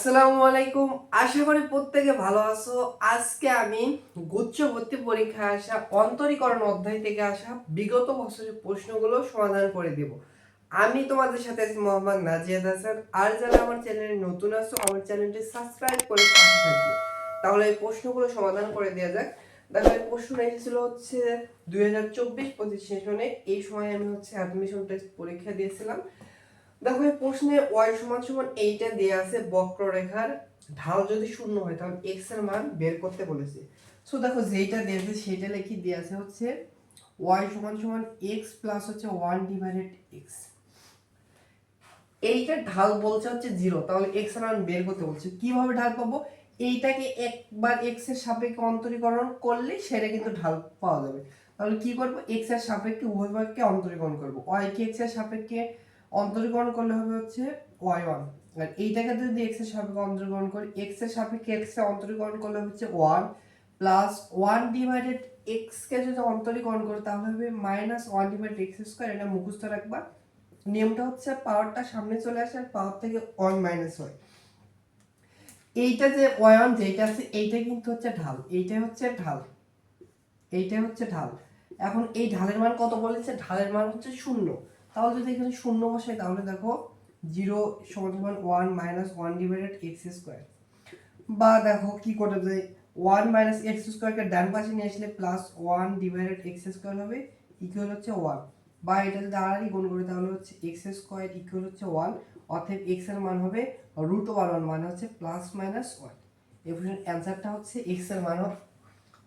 আসসালামু আলাইকুম। আশা করি প্রত্যেকে ভালো আছো। আজকে আমি গুচ্ছ ভর্তি পরীক্ষায় আসা অন্তরীকরণ অধ্যায় থেকে আসা বিগত বছরের প্রশ্নগুলো সমাধান করে দেব। আমি তোমাদের সাথে আছি মোহাম্মদ নাজিয়াদ হাসান। আর যারা আমার চ্যানেলে নতুন আছো আমার চ্যানেলটি সাবস্ক্রাইব করে পাশে থাকবে। তাহলে এই প্রশ্নগুলো সমাধান করে দেওয়া যাক। দেখো এই প্রশ্নটা এসেছিল হচ্ছে 2024-25 সেশনে। এই সময় আমি হচ্ছে অ্যাডমিশন টেস্ট পরীক্ষা দিয়েছিলাম। দেখো এই প্রশ্নে y সমান সমান এইটা দেয়া আছে, বক্ররেখার ঢাল যদি শূন্য হয় তাহলে x এর মান বের করতে বলেছে। সো দেখো যেটা দিয়েছে সেটা লিখি দেয়া আছে হচ্ছে y সমান সমান x প্লাস হচ্ছে 1 ডিভাইডেড x। এইটা ঢাল বলছে হচ্ছে 0, তাহলে x এর মান বের করতে বলছে। কিভাবে ঢাল পাবো? এইটাকে একবার x এর সাপেক্ষে অন্তরীকরণ করলে সেটা কিন্তু ঢাল পাওয়া যাবে। তাহলে কি করব? x এর সাপেক্ষে উভয় ভাগকে অন্তরীকরণ করব। y কে x এর সাপেক্ষে অন্তরীকরণ করলে হবে হচ্ছে y1, আর এইটাকে যদি x এর সাপেক্ষে অন্তরীকরণ করি, x এর সাপেক্ষে x এর অন্তরীকরণ করলে হচ্ছে 1 প্লাস 1 ডিভাইডেড x কে যদি অন্তরীকরণ করি তাহলে হবে মাইনাস 1 ডিভাইডেড x স্কয়ার। এটা মুখস্থ রাখবা। নিয়মটা হচ্ছে পাওয়ারটা সামনে চলে আসে আর পাওয়ার থেকে 1 মাইনাস হয়। এইটা যে y1 যেটা আছে এইটা কিন্তু হচ্ছে ঢাল, এইটা হচ্ছে ঢাল, এইটা হচ্ছে ঢাল। এখন এই ঢালের মান কত বলেছে? ঢালের মান হচ্ছে 0। তাহলে যদি এখানে 0 বসাই তাহলে দেখো 0 সমান সমান 1 মাইনাস 1 ডিভাইডেড x স্কয়ার। বা দেখো কি করতে যায়, 1 মাইনাস x স্কয়ার কে ডান পাশে নিয়ে আসলে প্লাস 1 ডিভাইডেড x স্কয়ার হবে ইকুয়াল হচ্ছে 1। বা এটা যদি আড়াআড়ি গুণ করি তাহলে হচ্ছে x স্কয়ার ইকুয়াল হচ্ছে 1। অতএব x এর মান হবে √1 মানে হচ্ছে প্লাস মাইনাস 1। এই প্রশ্নের অ্যানসারটা হচ্ছে x এর মান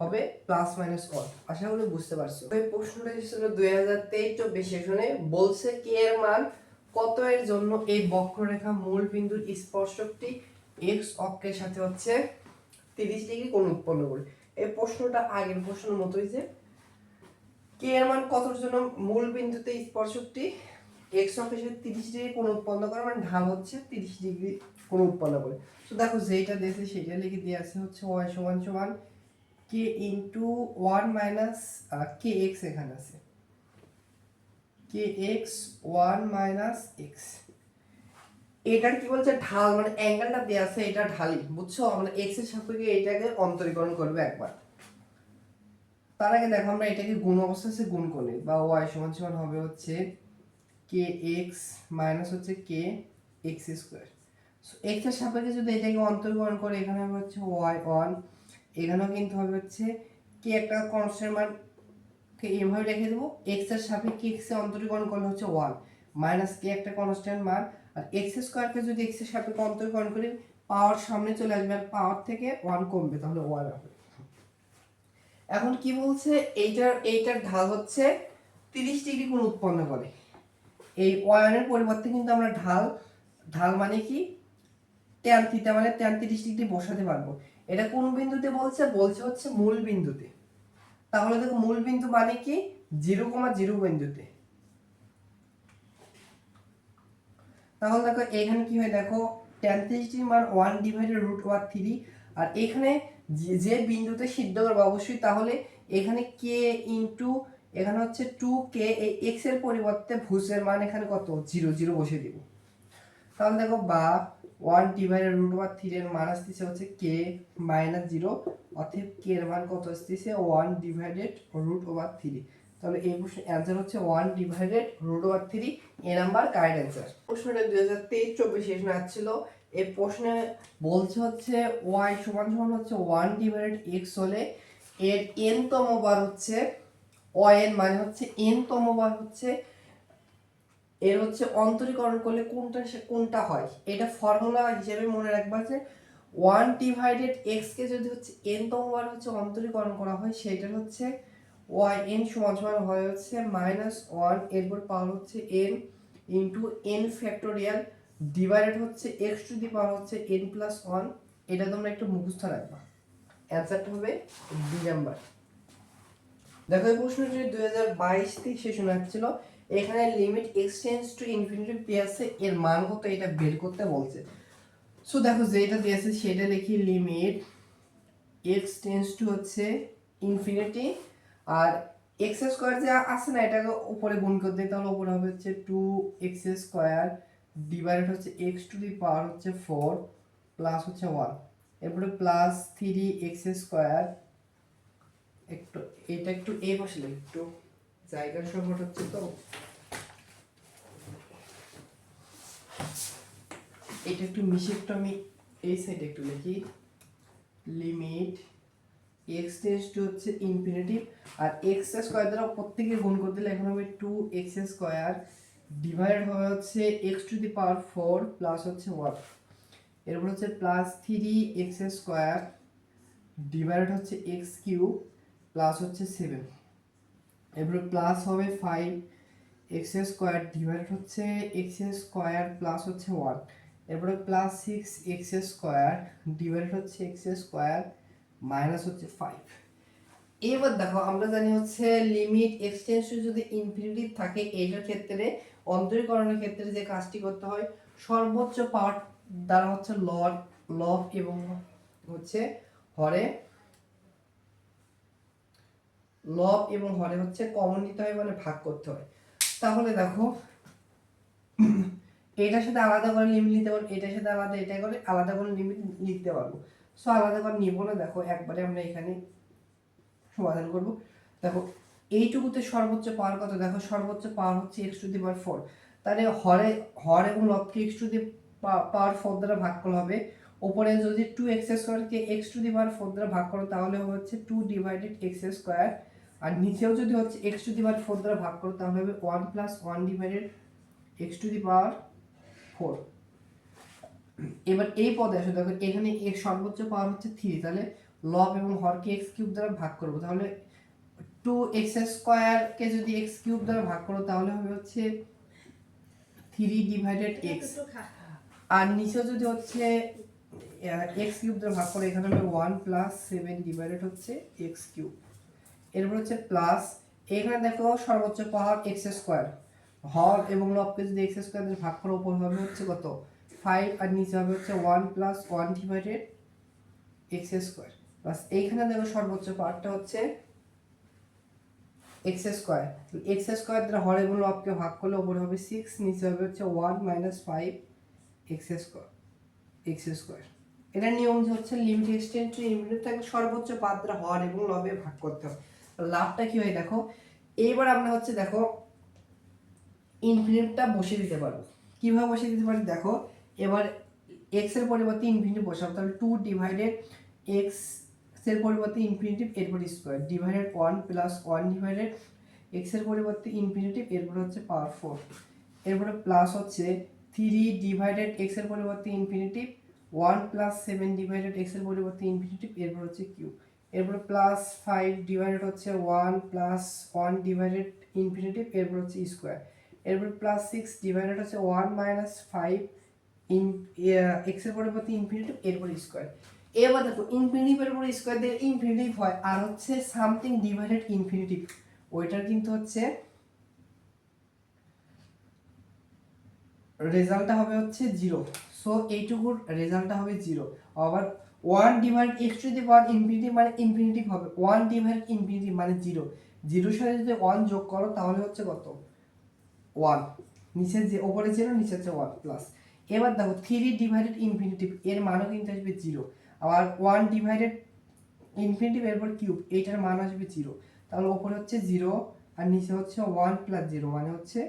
হবে প্লাস মাইনাস 1। আশা করি বুঝতে পারছো। এই প্রশ্নটা এসেছিল 2023-24 সেশনে। বলছে কে এর মান কত এর জন্য এই বক্ররেখা মূল বিন্দুর স্পর্শকটি x অক্ষের সাথে হচ্ছে 30 ডিগ্রি কোণ উৎপন্ন করে। এই প্রশ্নটা আগের প্রশ্নের মতোই, যে কে এর মান কতর জন্য মূল বিন্দুতে স্পর্শকটি x অক্ষের সাথে 30 ডিগ্রি কোণ উৎপন্ন করে, মানে ঢাল হচ্ছে 30 ডিগ্রি কোণ উৎপন্ন করে। তো দেখো যেটা দিয়েছে সেটা লিখে দিয়ে আছে হচ্ছে y সমান সমান k ইনটু 1 মাইনাস kx, এখানে আছে kx 1 মাইনাস x। এটার কি বলছে? ঢাল, মানে অ্যাঙ্গেলটা দেয়া আছে এটা ঢালি, বুঝছো? আমরা x এর সাপেক্ষে এটাকে অন্তরীকরণ করবে একবার। তার আগে দেখো আমরা এটাকে গুণ অবস্থায় গুণ করে, বা y সমান সমান হবে হচ্ছে kx মাইনাস হচ্ছে kx স্কয়ার। সো x এর সাপেক্ষে যদি এটাকে অন্তরীকরণ করে এখানে হবে হচ্ছে y1, এখানেও কিন্তু হবে হচ্ছে k একটা কনস্ট্যান্ট মান কে এইভাবে রেখে দেব। x এর সাপেক্ষে x এর অন্তরীকরণ করলে হচ্ছে 1 মাইনাস k একটা কনস্ট্যান্ট মান, আর x স্কয়ার কে যদি x এর সাপেক্ষে অন্তরীকরণ করি পাওয়ার সামনে চলে আসবে আর পাওয়ার থেকে 1 কমবে, তাহলে 1 হবে। এখন কি বলছে? এইটার ঢাল হচ্ছে 30 ডিগ্রি কোণ উৎপন্ন করে। এই y এর পরিবর্তে কিন্তু আমরা ঢাল ঢাল মানে কি tan থিটা মানে tan 30 ডিগ্রি বসাতে পারবো। এটা কোন বিন্দুতে বলছে? বলছে হচ্ছে মূল বিন্দুতে। তাহলে দেখো মূল বিন্দু মানে কি 0,0 বিন্দুতে। তাহলে দেখো এখানে কি হয়, দেখো tan 30 ডিগ্রি মান 1 ডিভাইডেড √3, আর এখানে যে বিন্দুতে সিদ্ধ করব অবশ্যই, তাহলে এখানে k ইনটু এখানে হচ্ছে 2k, এই x এর পরিবর্তে ভুজের মান এখানে কত 0 0 বসিয়ে দিব। তাহলে দেখো বা 1 ডিভাইডেড √3 এর মান আসছে হচ্ছে k মাইনাস 0, অতএব k এর মান কত আসছে 1 ডিভাইডেড √3। তাহলে এই প্রশ্নের অ্যানসার হচ্ছে 1 ডিভাইডেড √3। এ নাম্বার কারেক্ট অ্যানসার। প্রশ্নটা 2023-24 সেশনে আসছিল। এই প্রশ্নে বলছে হচ্ছে y সমান সমান হচ্ছে 1 ডিভাইডেড x হলে এর n তম বার হচ্ছে yn, মানে হচ্ছে n তম বার হচ্ছে এর হচ্ছে অন্তরীকরণ করলে কোনটা হয়। এটা ফর্মুলা হিসেবে মনে রাখবা যে 1 ডিভাইডেড x কে যদি হচ্ছে n তম বার হচ্ছে অন্তরীকরণ করা হয় সেটা হচ্ছে yn সমান সমান হয় হচ্ছে -1, এরপর পাওয়ার হচ্ছে n into n factorial divided হচ্ছে x টু দি পাওয়ার হচ্ছে n প্লাস 1। এটা তোমরা একটু মুখস্থ রাখবা। অ্যানসারটা হবে বি নাম্বার। দেখো এই প্রশ্নটি 2022 সেশনে আসছিল। এখানে limit x tends to infinity পেয়েছে, এর মান কত এটা বের করতে বলছে। সো দেখো যেটা দিয়েছে সেটা লিখি, লিমিট x টেন্ডস টু হচ্ছে ইনফিনিটি, আর x স্কয়ার যে আছে না এটাকে উপরে গুণ করে দিই, তাহলে উপরে হবে হচ্ছে 2x স্কয়ার ডিভাইডেড হচ্ছে x টু দি পাওয়ার হচ্ছে 4 প্লাস হচ্ছে 1, এরপরে প্লাস 3x স্কয়ার, একটু এটা একটু এই পাশে লিখি, একটু জায়গার সংকট হচ্ছে তো, এটা একটু মিশে একটু আমি এই সাইডে একটু লিখি, লিমিট x টেন্ডস টু হচ্ছে ইনফিনিটি, আর x স্কয়ার দ্বারা প্রত্যেকে গুণ করে দিলে এখন হবে 2x স্কয়ার ডিভাইড হবে হচ্ছে x to the power 4 plus হচ্ছে 1, এরপর হচ্ছে প্লাস 3x স্কয়ার ডিভাইড হচ্ছে x কিউব প্লাস হচ্ছে 7, এরপর প্লাস হবে 5x স্কয়ার ডিভাইড হচ্ছে x স্কয়ার প্লাস হচ্ছে 1, এরপরে প্লাস 6x স্কয়ার ডিভাইড হচ্ছে x স্কয়ার মাইনাস হচ্ছে 5। এবার দেখো আমরা জানি হচ্ছে লিমিট এক্সটেনশন যদি ইনফিনিটি থাকে এইটার ক্ষেত্রে অন্তরীকরণের ক্ষেত্রে যে কাজটি করতে হয় সর্বোচ্চ পাওয়ার দ্বারা হচ্ছে লব এবং হচ্ছে হরে হচ্ছে কমন নিতে হয়, মানে ভাগ করতে হয়। তাহলে দেখো এটার সাথে আলাদা করে লিমিট নিতে পারবো, এটার সাথে আলাদা এটা করে আলাদা করে লিমিট লিখতে পারবো। সো আলাদা করে নিব না, দেখো একবারে আমরা এখানে সমাধান করব। দেখো এইটুকুতে সর্বোচ্চ পাওয়ার কত, দেখো সর্বোচ্চ পাওয়ার হচ্ছে x টু দি পাওয়ার 4, তাহলে হর এবং লবকে x টু দি পাওয়ার 4 দ্বারা ভাগ করলে হবে, উপরে যদি 2x স্কয়ারকে x to the power 4 দ্বারা ভাগ করো তাহলে হবে হচ্ছে 2 ডিভাইডেড x স্কয়ার, আর নিচেও যদি হচ্ছে x টু দি পাওয়ার 4 দ্বারা ভাগ করো তাহলে হবে 1 plus 1 divided x to the power 4। এবার এই পদে আসো, দেখো এখানে x সর্বোচ্চ পাওয়ার হচ্ছে 3, তাহলে লব এবং হরকে x কিউব দ্বারা ভাগ করব, তাহলে 2x স্কয়ার কে যদি x কিউব দ্বারা ভাগ করো তাহলে হবে হচ্ছে 3 ডিভাইডেড x, আর নিচে যদি হচ্ছে x কিউব দ্বারা ভাগ করো এখানে হবে 1 প্লাস 7 ডিভাইডেড হচ্ছে x কিউব, এরপর হচ্ছে প্লাস এখানে দেখো সর্বোচ্চ পাওয়ার x স্কয়ার, হর এবং লবকে যদি x স্কয়ার দিয়ে ভাগ করো উপর হবে হচ্ছে কত 5, আর নিচে হবে হচ্ছে 1 plus 1 divided x square, plus এইখানে দেখো সর্বোচ্চ পাওয়ারটা হচ্ছে x স্কয়ার, x স্কয়ার দ্বারা হর এবং লবকে ভাগ করলে উপরে হবে 6, নিচে হবে হচ্ছে 1 মাইনাস 5 x স্কয়ার। এটা নিয়ম যে হচ্ছে লিমিট এক্সটেন্ড টু ইনফিনিটি থাকে সর্বোচ্চ পাওয়ার দ্বারা হর এবং লবে ভাগ করতে হবে। লাভটা কি হয় দেখো, এইবার আমরা হচ্ছে দেখো ইনফিনিটিটা বসিয়ে দিতে পারবো। কিভাবে বসিয়ে দিতে পারি দেখো, এবার x এর পরিবর্তে ইনফিনিটি বসাবো, তাহলে 2 ডিভাইডেড x এর পরিবর্তে ইনফিনিটি এরপর square divided 1 plus 1 divided x এর পরিবর্তে ইনফিনিটি এরপর হচ্ছে পাওয়ার 4, এরপরে প্লাস হচ্ছে 3 ডিভাইডেড x এর পরিবর্তে ইনফিনিটি 1 প্লাস 7 ডিভাইডেড x এর পরিবর্তে ইনফিনিটি এরপর হচ্ছে কিউব, এরপর প্লাস 5 ডিভাইডেড হচ্ছে 1 প্লাস 1 ডিভাইডেড ইনফিনিটি এরপর হচ্ছে স্কয়ার, এরপর প্লাস 6 ডিভাইডেড হচ্ছে 1 মাইনাস 5 x এর পরিবর্তে ইনফিনিটি এরপর স্কয়ার। এবার দেখো ইনফিনিটিভ এর উপরে স্কয়ার দিয়ে ইনফিনিটিভ হয়, আর হচ্ছে সামথিং ডিভাইডেড ইনফিনিটিভ ওইটার কিন্তু হচ্ছে রেজাল্টটা হবে হচ্ছে 0। সো এইটুকুর রেজাল্টটা হবে 0। আবার 1 divide x to the power infinity মানে ইনফিনিটিভ হবে, 1 ডিভাইড ইনফিনিটি মানে 0, 0 সাথে যদি 1 যোগ করো তাহলে হচ্ছে কত 1, নিচে যে উপরে 0 নিচে হচ্ছে 1 প্লাস। এবার দেখো 3 ডিভাইডেড ইনফিনিটিভ এর মানও কিন্তু আসবে 0, আবার 1 ডিভাইডেড ইনফিনিটিভ এরপর কিউব এইটার মান আসবে 0, তাহলে উপরে হচ্ছে 0 আর নিচে হচ্ছে 1 প্লাস 0 মানে হচ্ছে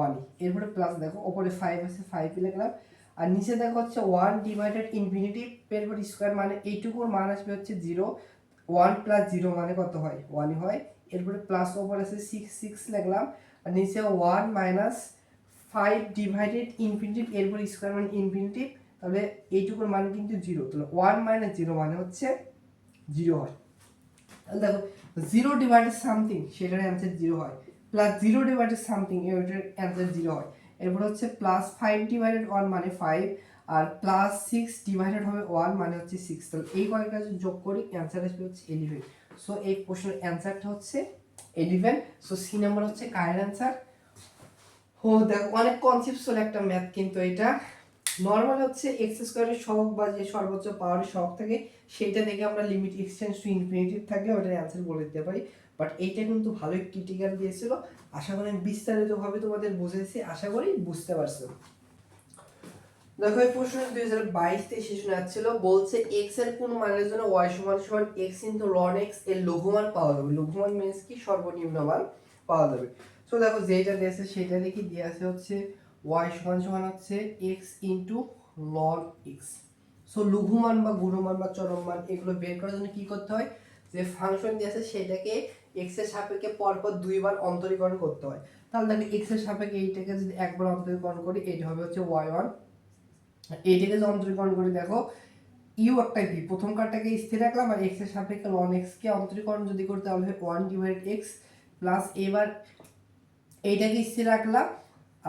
1, এরপরে প্লাস দেখো উপরে 5 আছে 5 লিখলাম, আর নিচে দেখো হচ্ছে 1 ডিভাইডেড ইনফিনিটিভ এরপর স্কয়ার মানে এইটুকুর মান আসবে হচ্ছে 0, 1 প্লাস 0 মানে কত হয় 1 হয়, এরপরে প্লাস উপরে আছে 6 লিখলাম, আর নিচে 1 মাইনাস 5 ডিভাইডেড ইনফিনিটিভ এরপর স্কয়ার মানে ইনফিনিটিভ, তাহলে এইটুকুর মান কিন্তু 0, তাহলে 1 মাইনাস 0 মানে হচ্ছে 0 হয়। তাহলে দেখো 0 ডিভাইডেড সামথিং সেটার অ্যান্সার 0 হয়, প্লাস 0 ডিভাইডেড সামথিং এটার অ্যান্সার 0 হয়, এরপর হচ্ছে প্লাস 5 ডিভাইডেড 1 মানে 5, আর প্লাস 6 ডিভাইডেড হবে 1 মানে হচ্ছে 6, তাহলে এই কয়েকটা যদি যোগ করি অ্যান্সার আসবে হচ্ছে 11। সো এই প্রশ্নের অ্যান্সারটা হচ্ছে 11। সো সি নাম্বার হচ্ছে কারেক্ট অ্যান্সার। ও দেখো অনেক কনসেপচুয়াল একটা ম্যাথ, কিন্তু এটা নরমাল হচ্ছে এক্স স্কয়ারের সহগ বা যে সর্বোচ্চ পাওয়ারের সহগ থাকে সেটা দেখে আমরা লিমিট এক্সটেন্ডস টু ইনফিনিটি থাকলে ওটার অ্যান্সার বলে দিতে পারি, বাট এইটা কিন্তু ভালোই ক্রিটিক্যাল দিয়েছিল। আশা করি আমি বিস্তারিতভাবে তোমাদের বুঝেছি, আশা করি বুঝতে পারছো। দেখো এই প্রশ্ন 2022-23 সেশনে আসছিল, বলছে x এর কোন মানের জন্য y সমান সমান x ইনটু ln x এর লঘুমান পাওয়া যাবে। লঘুমান মিন্স কি, সর্বনিম্ন মান পাওয়া যাবে। সো দেখো যেটা দিয়েছে সেটা দেখি দিয়ে আছে হচ্ছে y সমান সমান হচ্ছে x into ln x। So লঘুমান বা গুণমান বা চরম মান এগুলো বের করার জন্য কি করতে হয়, যে ফাংশন দিয়েছে সেটাকে x এর সাপেক্ষে পরপর দুইবার অন্তরীকরণ করতে হয়। তাহলে দেখো x এর সাপেক্ষে এইটাকে যদি একবার অন্তরীকরণ করি এটা হবে হচ্ছে y1, এইটাকে যদি অন্তরীকরণ করি দেখো ইউ একটা ভি, প্রথম কারটাকে স্থির রাখলাম আর x এর সাপেক্ষে ln x কে অন্তরীকরণ যদি করতে তাহলে 1 ডিভাইড x প্লাস এবার এইটাকে স্থির রাখলাম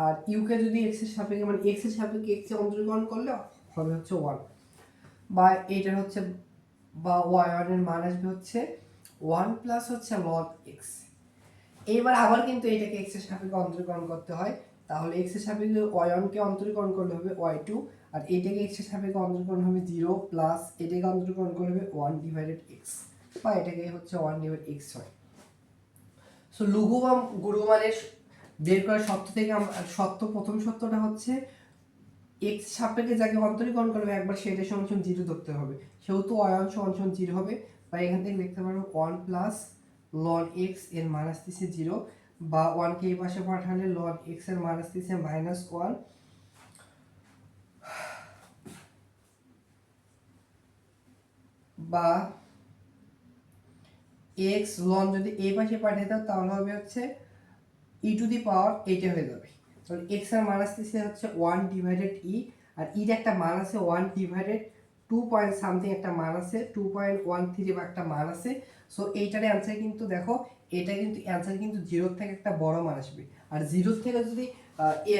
আর ইউ কে যদি x এর সাপেক্ষে মানে x এর সাপেক্ষে x এ অন্তরীকরণ করলে হবে হচ্ছে 1, বা এইটা হচ্ছে বা y1 এর মান আসবে হচ্ছে 1 প্লাস হচ্ছে ln x। এইবার আবার কিন্তু এটাকে x এর সাপেক্ষে অন্তরীকরণ করতে হয়, তাহলে x এর সাপেক্ষে y1 কে অন্তরীকরণ করলে হবে y2 আর এটাকে x এর সাপেক্ষে অন্তরীকরণ হবে 0 প্লাস এটাকে অন্তরীকরণ করলে হবে 1 ডিভাইডেড x, বা এটাকে হচ্ছে 1 ডিভাইড x হয়। সো লঘু বা গুণমানের বের করার সত্য থেকে প্রথম সত্যটা হচ্ছে x সাপেক্ষে যাকে অন্তরীকরণ করবে একবার সেটা সমান সমান 0 ধরতে হবে, সেহেতু y1 সমান সমান 0 হবে, বা এখান থেকে লিখতে পারবো 1 প্লাস ln x এর মান আসতেছে 0, বা 1 কে এই পাশে পাঠালে ln x এর মান আসতেছে -1, বা x ln যদি এই পাশে পাঠিয়ে দাও তাহলে হবে হচ্ছে e টু দি পাওয়ার 8 হয়ে যাবে। তাহলে x এর মান আসতেছে হচ্ছে 1 ডিভাইডেড e, আর e এর একটা মান আছে 1 ডিভাইডেড 2 পয়েন্ট সামথিং একটা মান আছে 2.13 বা একটা মান আছে। সো এইটার অ্যানসার কিন্তু দেখো এটা কিন্তু অ্যানসার কিন্তু 0 থেকে একটা বড় মান আসবে, আর 0 থেকে যদি এ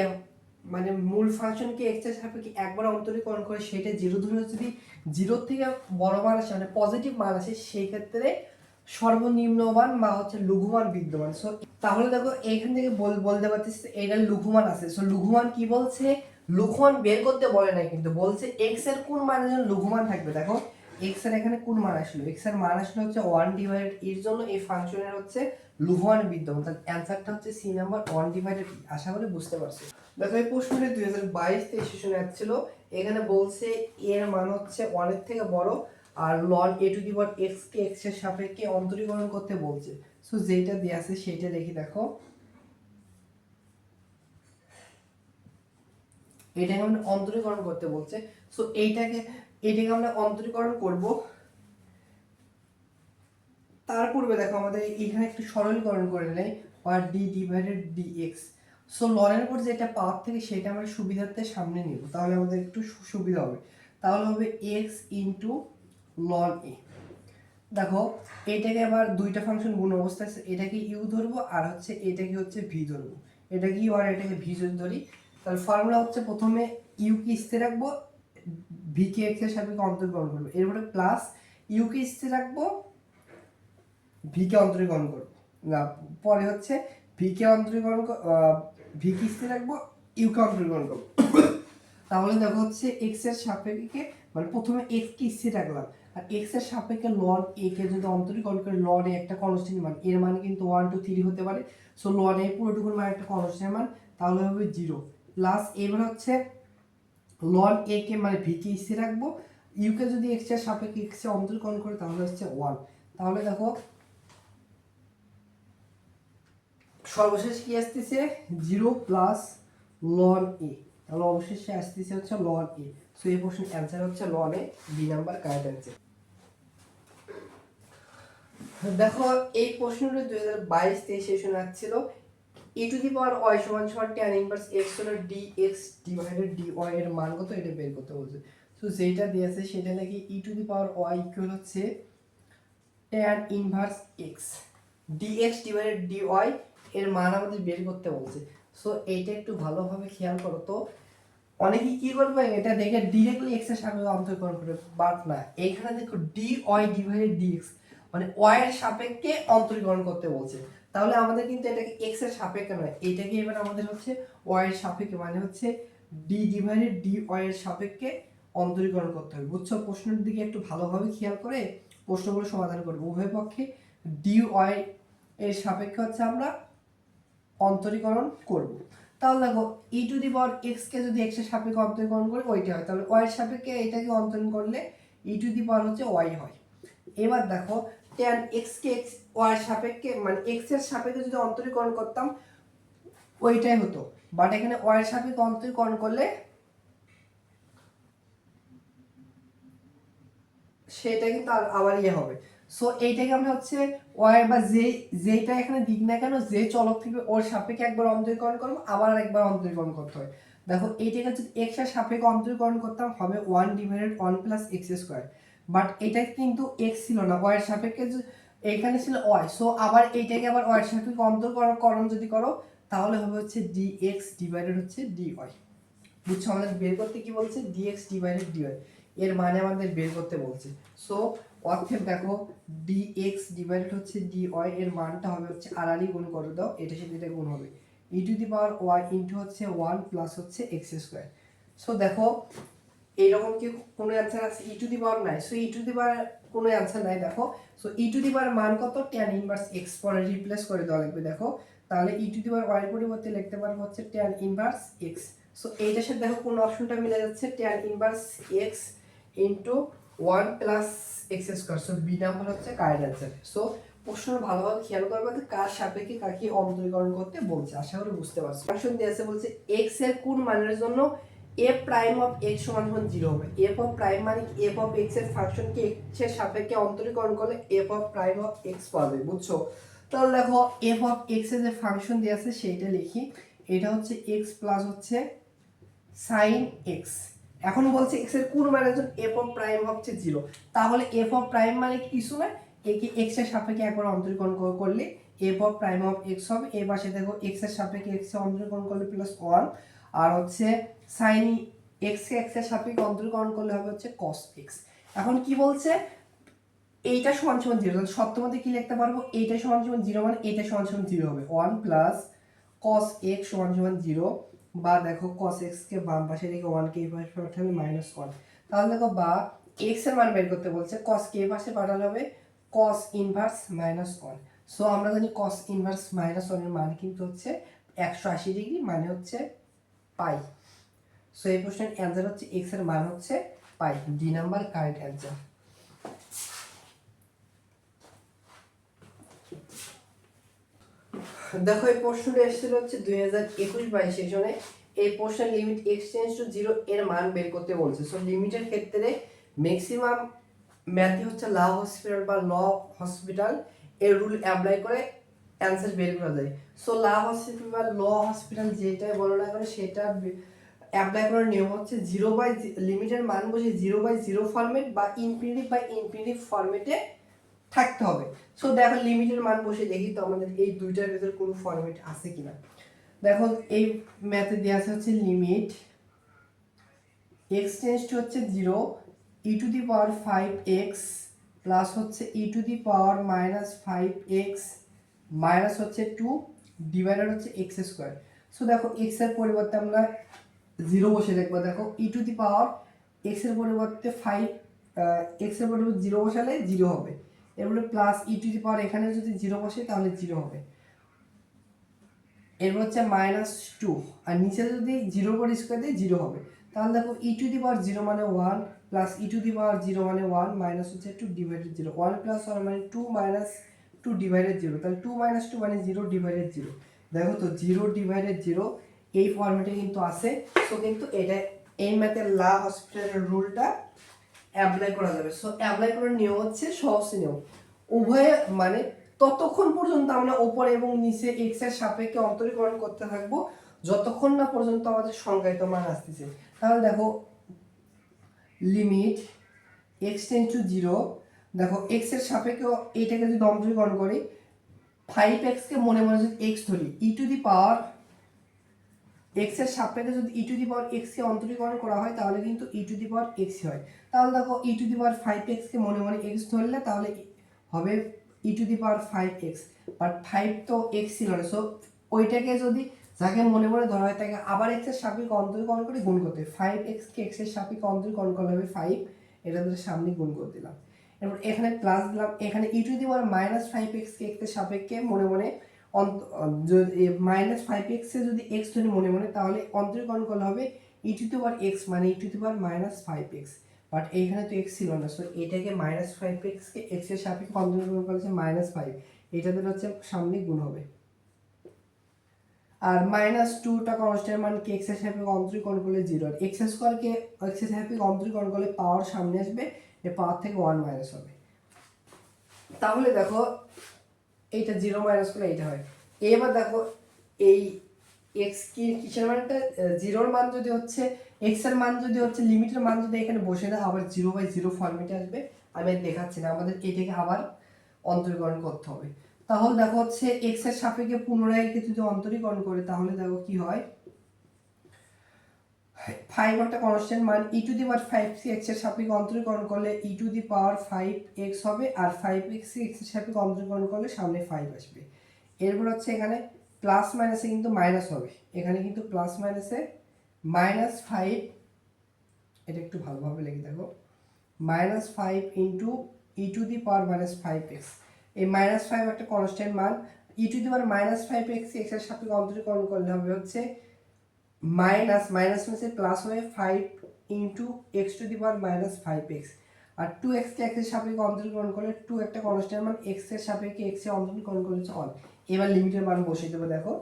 মানে মূল ফাংশনকে x এর সাপেক্ষে একবার অন্তরীকরণ করে সেটা 0 ধরে যদি 0 থেকে বড় মান আসে মানে পজিটিভ মান আসে সেই ক্ষেত্রে সর্বনিম্ন মান বা হচ্ছে লঘুমান বিদ্যমান। সো তাহলে দেখো এখান থেকে বলতে পারতেছি এটা লঘুমান আছে। সো লঘুমান কি বলছে, লঘুমান বের করতে বলে নাই কিন্তু বলছে x এর কোন মানের জন্য লঘুমান থাকবে। দেখো x এর এখানে কোন মান আসলো, x এর মান আসলো হচ্ছে 1 ডিভাইডেড এর জন্য এই ফাংশনের হচ্ছে লঘুমান বিদ্যমান, তাহলে অ্যানসারটা হচ্ছে সি নাম্বার 1 ডিভাইডেড e। আশা করি বুঝতে পারছো। দেখো এই প্রশ্নটি 2022-23 সেশনে আসছিল, এখানে বলছে এর মান হচ্ছে 1 এর থেকে বড় আর ln a two the power x K x এর সাপেক্ষে অন্তরীকরণ করতে বলছে। সো যেটা দেয়া আছে সেটা দেখি, দেখো এটাকে আমরা অন্তরীকরণ করতে বলছে। সো এটাকে আমরা অন্তরীকরণ করব, তার পূর্বে দেখো আমাদের এখানে একটু সরলীকরণ করে নেই, আর d divided dx। So ln এর উপর যেটা পাওয়ার থেকে সেটা আমরা সুবিধার্থে সামনে নিব, তাহলে আমাদের একটু সুবিধা হবে। তাহলে হবে x ইনটু ln a। দেখো এটাকে আবার দুইটা ফাংশন গুণ অবস্থায় আছে, এটাকে ইউ ধরবো আর হচ্ছে এটাকে হচ্ছে ভি ধরবো, এটাকে ইউ আর এটাকে ভি যদি ধরি তাহলে ফর্মুলা হচ্ছে প্রথমে ইউ কে স্থির রাখবো, ভি কে এক্স এর সাপেক্ষে অন্তরীকরণ করবো, এরপরে প্লাস ইউ কে স্থির রাখবো, ভি কে অন্তরীকরণ করবো, না পরে হচ্ছে ভি কে অন্তরীকরণ ভি কে স্থির রাখবো, ইউ কে অন্তরীকরণ করবো। তাহলে দেখো হচ্ছে x এর সাপেক্ষে মানে প্রথমে x কে স্থির রাখলাম আর x এর সাপেক্ষে ln a কে যদি অন্তরীকরণ করে ln a একটা কনস্ট্যান্ট মান, এর মান কিন্তু 1 2 3 হতে পারে। সো ln a পুরোটুকুর মান একটা কনস্ট্যান্ট মান, তাহলে হবে 0 প্লাস এবার হচ্ছে ln a কে মানে v কে স্থির রাখবো, u কে যদি x এর সাপেক্ষে x এ অন্তরীকরণ করে তাহলে হচ্ছে 1। তাহলে দেখো সর্বশেষ কি আসতেছে 0 প্লাস ln a, তাহলে অবশেষে আসতেছে হচ্ছে ln a। সো এই প্রশ্নের অ্যানসার হচ্ছে ln a, B number correct answer. দেখো এই প্রশ্নটা 2022-23 সেশনে আসছিল, e to the power y সমান সমান tan ইনভার্স x হলো dx ডিভাইডেড dy এর মান কত এটা বের করতে বলছে। সো যেটা দিয়েছে সেটা নাকি e to the power y equal হচ্ছে tan inverse x dx divided dy এর মান আমাদের বের করতে বলছে। সো এইটা একটু ভালোভাবে খেয়াল করো তো, অনেকে কি করবে এটা দেখে ডিরেক্টলি x এর সাপেক্ষে অন্তরীকরণ করবে, বাট না, এখানে দেখো dy ডিভাইডেড dx মানে y এর সাপেক্ষে অন্তরীকরণ করতে বলছে, তাহলে আমাদের কিন্তু এটাকে x এর সাপেক্ষে নয়, এটাকে এবার আমাদের হচ্ছে y এর সাপেক্ষে মানে হচ্ছে d ডিভাইডেড dy এর সাপেক্ষে অন্তরীকরণ করতে হবে। বুঝছো, প্রশ্নের দিকে একটু ভালোভাবে খেয়াল করে প্রশ্নগুলো সমাধান করবে। উভয় পক্ষে dy এর সাপেক্ষে হচ্ছে আমরা অন্তরীকরণ করব। তাহলে দেখো e to the power x কে যদি এক্স এর সাপেক্ষে অন্তরীকরণ করে ওইটা হয়, তাহলে ওয়াই এর সাপেক্ষে এটাকে অন্তরীকরণ করলে ই টু দি পাওয়ার হচ্ছে ওয়াই হয়। এবার দেখো tan x কে x y এর সাপেক্ষে মানে x এর সাপেক্ষে যদি অন্তরীকরণ করতাম ওইটাই হতো, বাট এখানে y এর সাপেক্ষে অন্তরীকরণ করলে সেটা কিন্তু আবার ইয়ে হবে। সো এইটাকে আমরা হচ্ছে y বা যেটা এখানে দিক না কেন যে চলক থেকে ওর সাপেক্ষে একবার অন্তরীকরণ করব আবার একবার অন্তরীকরণ করতে হয়। দেখো এইটাকে যদি x এর সাপেক্ষে অন্তরীকরণ করতাম হবে 1 divided 1 plus x square, but এটা কিন্তু x ছিল না, y এর সাপেক্ষে এখানে ছিল y, সো আবার এইটাকে আবার y এর সাপেক্ষে অন্তরীকরণ যদি করো তাহলে হবে হচ্ছে dx ডিভাইডেড হচ্ছে dy। বুঝছো, আমাদের বের করতে কি বলছে, dx ডিভাইডেড dy এর মানে আমাদের বের করতে বলছে। সো অর্থাৎ দেখো dx ডিভাইডেড হচ্ছে dy এর মানটা হবে হচ্ছে আড়াআড়ি গুণ করে দাও, এটা সাথে এটা গুণ হবে e to the power y into হচ্ছে 1 প্লাস হচ্ছে x স্কয়ার। সো দেখো এইরকম কি কোনো অ্যানসার আছে, e টু দি পাওয়ার নাই, সো e টু দি পাওয়ার কোনো অ্যানসার নাই। দেখো সো e টু দি পাওয়ার মান কত, tan ইনভার্স x পরে রিপ্লেস করে দেওয়া লাগবে। দেখো তাহলে e to the power y এর পরিবর্তে লিখতে পারবো হচ্ছে tan ইনভার্স x। সো এইটার সাথে দেখো কোন অপশনটা মিলে যাচ্ছে, tan inverse x into 1 plus x square. So B number হচ্ছে কারেক্ট অ্যানসার। সো প্রশ্ন ভালোভাবে খেয়াল করবে যে কার সাপেক্ষে কাকে অন্তরীকরণ করতে বলছে, আশা করি বুঝতে পারছো। ফাংশন দিয়েছে বলছে x এর কোন মানের জন্য f প্রাইম অফ x সমান সমান 0 হবে। f অফ প্রাইম মানে f অফ x এর ফাংশনকে x এর সাপেক্ষে অন্তরীকরণ করলে f of prime of x পাবে, বুঝছো। তাহলে দেখো f অফ x এর যে ফাংশন দেয়া আছে সেইটা লিখি, এটা হচ্ছে x প্লাস হচ্ছে sin x। এখন বলছে x এর কোন মানের জন্য f অফ প্রাইম হচ্ছে 0, তাহলে f অফ প্রাইম মানে কিছু না, একে x এর সাপেক্ষে একবার অন্তরীকরণ করলে f of prime of x হবে। এই পাশে দেখো x এর সাপেক্ষে x এর অন্তরীকরণ করলে প্লাস 1, আর হচ্ছে sin x কে x এর সাপেক্ষে অন্তরীকরণ করলে হবে হচ্ছে cos x। এখন কি বলছে, এইটা সমান সমান 0, তাহলে সপ্তমতে কি লিখতে পারবো, এইটা সমান সমান 0 মানে এইটা সমান সমান 0 হবে, 1 প্লাস cos x সমান সমান 0, বা দেখো cos x কে বাম পাশে রেখে 1 কে এই পাশে পাঠালে -1। তাহলে দেখো বা x এর মান বের করতে বলছে, cos কে এই পাশে পাঠালে হবে cos ইনভার্স -1। সো আমরা জানি cos ইনভার্স -1 এর মান কিন্তু হচ্ছে 180 ডিগ্রি, মানে হচ্ছে পাই। সো এই প্রশ্নের অ্যানসার হচ্ছে x এর মান হচ্ছে পাই, ডি নাম্বার কারেক্ট অ্যানসার। দেখো এই প্রশ্নটা এসেছিল হচ্ছে 2021-22 সেশনে। এই প্রশ্নের লিমিট x টেন্ডস টু 0 এর মান বের করতে বলছে। সো লিমিটের ক্ষেত্রে ম্যাক্সিমাম ম্যাথই হচ্ছে লা হসপিটাল বা ল হসপিটাল এর রুল অ্যাপ্লাই করে অ্যানসার বের করা যায়। সো লা হসপিটাল বা ল হসপিটাল যেটাই বলো না কেন সেটা অ্যাপ্লাই করার নিয়ম হচ্ছে লিমিটের মান বসে 0/0 ফরম্যাট বা ইনফিনিটি ফরম্যাটে থাকতে হবে। সো দেখো লিমিটের মান বসে দেখি তো আমাদের এই দুইটার ভিতর কোন ফরম্যাট আছে কিনা। দেখো এই ম্যাথে দেওয়া আছে হচ্ছে লিমিট x টেন্ডস টু হচ্ছে 0 e to the power 5x plus হচ্ছে e to the power -5x minus হচ্ছে 2 ডিভাইডেড হচ্ছে x স্কয়ার। সো দেখো x এর পরিবর্তে আমরা 0 বসে লিখবো। দেখো e to the power x এর পরিবর্তে 5 x এর পরিবর্তে 0 বসালে 0 হবে, এরপরে প্লাস ই টু দি পাওয়ার এখানে যদি 0 বসে তাহলে 0 হবে, এরপর হচ্ছে -2, আর নিচে যদি 0 পর স্কয়ার দিই 0 হবে। তাহলে দেখো ই টু দি পাওয়ার 0 মানে 1 প্লাস ই টু দি পাওয়ার 0 মানে 1 মাইনাস হচ্ছে 2 ডিভাইডেড 0, 1 প্লাস 1 মানে 2 মাইনাস 2 ডিভাইডেড 0, তাহলে 2 মাইনাস 2 মানে 0 ডিভাইডেড 0। দেখো তো 0 ডিভাইডেড 0 এই ফরম্যাটে কিন্তু আছে। সো কিন্তু এটা এই ম্যাথের লা হসপিটালের রুলটা অ্যাপ্লাই করা যাবে। সো অ্যাপ্লাই করার নিয়ম হচ্ছে সহজ নিয়ম, উভয়ে মানে ততক্ষণ পর্যন্ত আমরা উপরে এবং নিচে x এর সাপেক্ষে অন্তরীকরণ করতে থাকবো যতক্ষণ না পর্যন্ত আমাদের সংজ্ঞায়িত মান আসতেছে। তাহলে দেখো লিমিট x টেন্ডস টু 0, দেখো x এর সাপেক্ষে এইটাকে যদি অন্তরীকরণ করি 5x কে মনে মনে যদি x ধরি, e to the power x এর সাপেক্ষে যদি e to the power x কে অন্তরীকরণ করা হয় তাহলে কিন্তু e to the power x হয়। তাহলে দেখো e to the power 5x কে মনে মনে x ধরলে তাহলে হবে e to the power 5x, but 5 তো x ছিল না, সো ওইটাকে যদি যাকে মনে মনে ধরা হয় তাকে আবার x এর সাপেক্ষে অন্তরীকরণ করে গুণ করতে হবে। 5x কে x এর সাপেক্ষে অন্তরীকরণ করলে হবে 5, এটা ধরে সামনে গুণ করে দিলাম, এরপর এখানে প্লাস দিলাম, এখানে e to the power -5x K x এর সাপেক্ষে মনে মনে মাইনাস ফাইভ এক্সে যদি এক্স ধরে মনে মনে, তাহলে অন্তরীকরণ করলে হবে ই টু দি পাওয়ার এক্স মানে e to the power minus five x. But এইখানে তো এক্স ছিল না, সো এটাকে মাইনাস ফাইভ এক্সকে এক্স এর সাপেক্ষে অন্তরীকরণ করলে হচ্ছে মাইনাস ফাইভ, এটাদের হচ্ছে সামনে গুণ হবে। আর মাইনাস টুটা কনস্ট্যান্ট মানকে এক্স এর সাপেক্ষে অন্তরীকরণ করলে জিরো, আর এক্স স্কোয়ারকে এক্স এর সাপেক্ষে অন্তরীকরণ করলে পাওয়ার সামনে আসবে, এই পাওয়ার থেকে ওয়ান মাইনাস হবে। তাহলে দেখো এইটা জিরো মাইনাস করলে এইটা হয়। এবার দেখো এই এক্স কি কিসের মানটা, জিরোর মান যদি হচ্ছে এক্স এর মান যদি হচ্ছে লিমিটের মান যদি এখানে বসে না, আবার জিরো বাই জিরো ফর্মেটে আসবে। আমি আর দেখাচ্ছি না, আমাদের এটাকে আবার অন্তরীকরণ করতে হবে। তাহলে দেখো হচ্ছে এক্স এর সাপেক্ষে পুনরায় যদি অন্তরীকরণ করে, তাহলে দেখো কি হয়, ফাইভ একটা কনস্ট্যান্ট মান e to the power five x এর সাপেক্ষে অন্তরীকরণ করলে e to the power five x হবে, আর ফাইভ এক্স এক্স এর সাপেক্ষে অন্তরীকরণ করলে সামনে ফাইভ আসবে। এরপর হচ্ছে এখানে প্লাস মাইনাসে কিন্তু মাইনাস হবে, এখানে কিন্তু প্লাস মাইনাসে মাইনাস ফাইভ, এটা একটু ভালোভাবে লিখে দেখো, minus five into e to the power minus five x. এই মাইনাস ফাইভ একটা কনস্ট্যান্ট মান, e to the power minus five x x এর সাপেক্ষে অন্তরীকরণ করলে হবে হচ্ছে মাইনাস মাইনাস মাইনাসে প্লাস হয়ে five into x to the power minus five x. আর টু এক্সকে এক্সের সাপেক্ষে অন্তরীকরণ করলে টু একটা কনস্ট্যান্ট মান এক্স এর সাপেক্ষে এক্স এর অন্তরীকরণ করলে হচ্ছে অন। এবার লিমিটের মান বসিয়ে দেবো, দেখো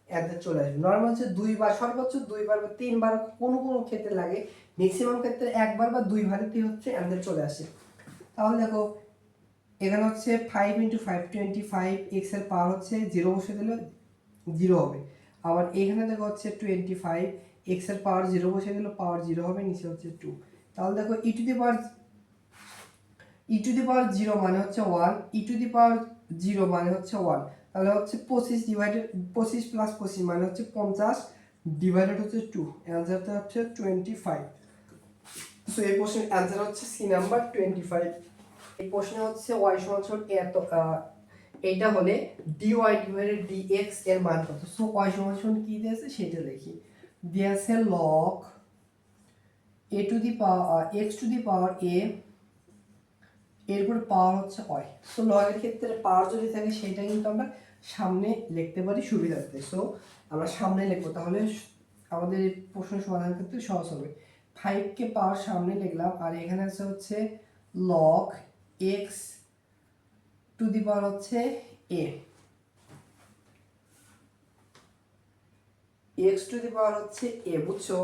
অ্যান্সার চলে আসবে। নর্মাল হচ্ছে দুইবার, সর্বোচ্চ দুইবার বা তিনবার কোনো কোনো ক্ষেত্রে লাগে, ম্যাক্সিমাম ক্ষেত্রে একবার বা দুইবারেতেই হচ্ছে অ্যান্সার চলে আসে। তাহলে দেখো এখানে হচ্ছে ফাইভ ইন্টু ফাইভ 25, এক্স এর পাওয়ার হচ্ছে জিরো বসে দিলে জিরো হবে। আবার এখানে দেখো হচ্ছে 25, এক্স এর পাওয়ার জিরো বসে দিলে পাওয়ার জিরো হবে, নিচে হচ্ছে 2। তাহলে দেখো e to the power zero মানে হচ্ছে 1, ই টু দি পাওয়ার জিরো মানে হচ্ছে 1। তাহলে হচ্ছে 25 ডিভাইডেড 25 প্লাস 25 মানে হচ্ছে 50 ডিভাইডেড হচ্ছে 2, অ্যান্সারটা হচ্ছে 25। সো এই প্রশ্নের অ্যান্সার হচ্ছে সি নাম্বার 25। এই প্রশ্নে হচ্ছে y সমান এত, এইটা হলে dy ডিভাইডেড dx এর মান কত। সো y সমান কি দিয়েছে সেটা লিখি, দিয়েছে log a two the power x to the power a, এরপর পাওয়ার হচ্ছে y। সো log এর ক্ষেত্রে পাওয়ার যদি থাকে সেটা কিন্তু আমরা সামনে লিখতে পারি সুবিধার্থে। সো আমরা সামনে লিখবো, তাহলে আমাদের এই প্রশ্নের সমাধান করতে সহজ হবে। 5 কে পাওয়ার সামনে লিখলাম, আর এখানে আছে হচ্ছে log x to the power হচ্ছে a, x to the power হচ্ছে a, বুঝছো?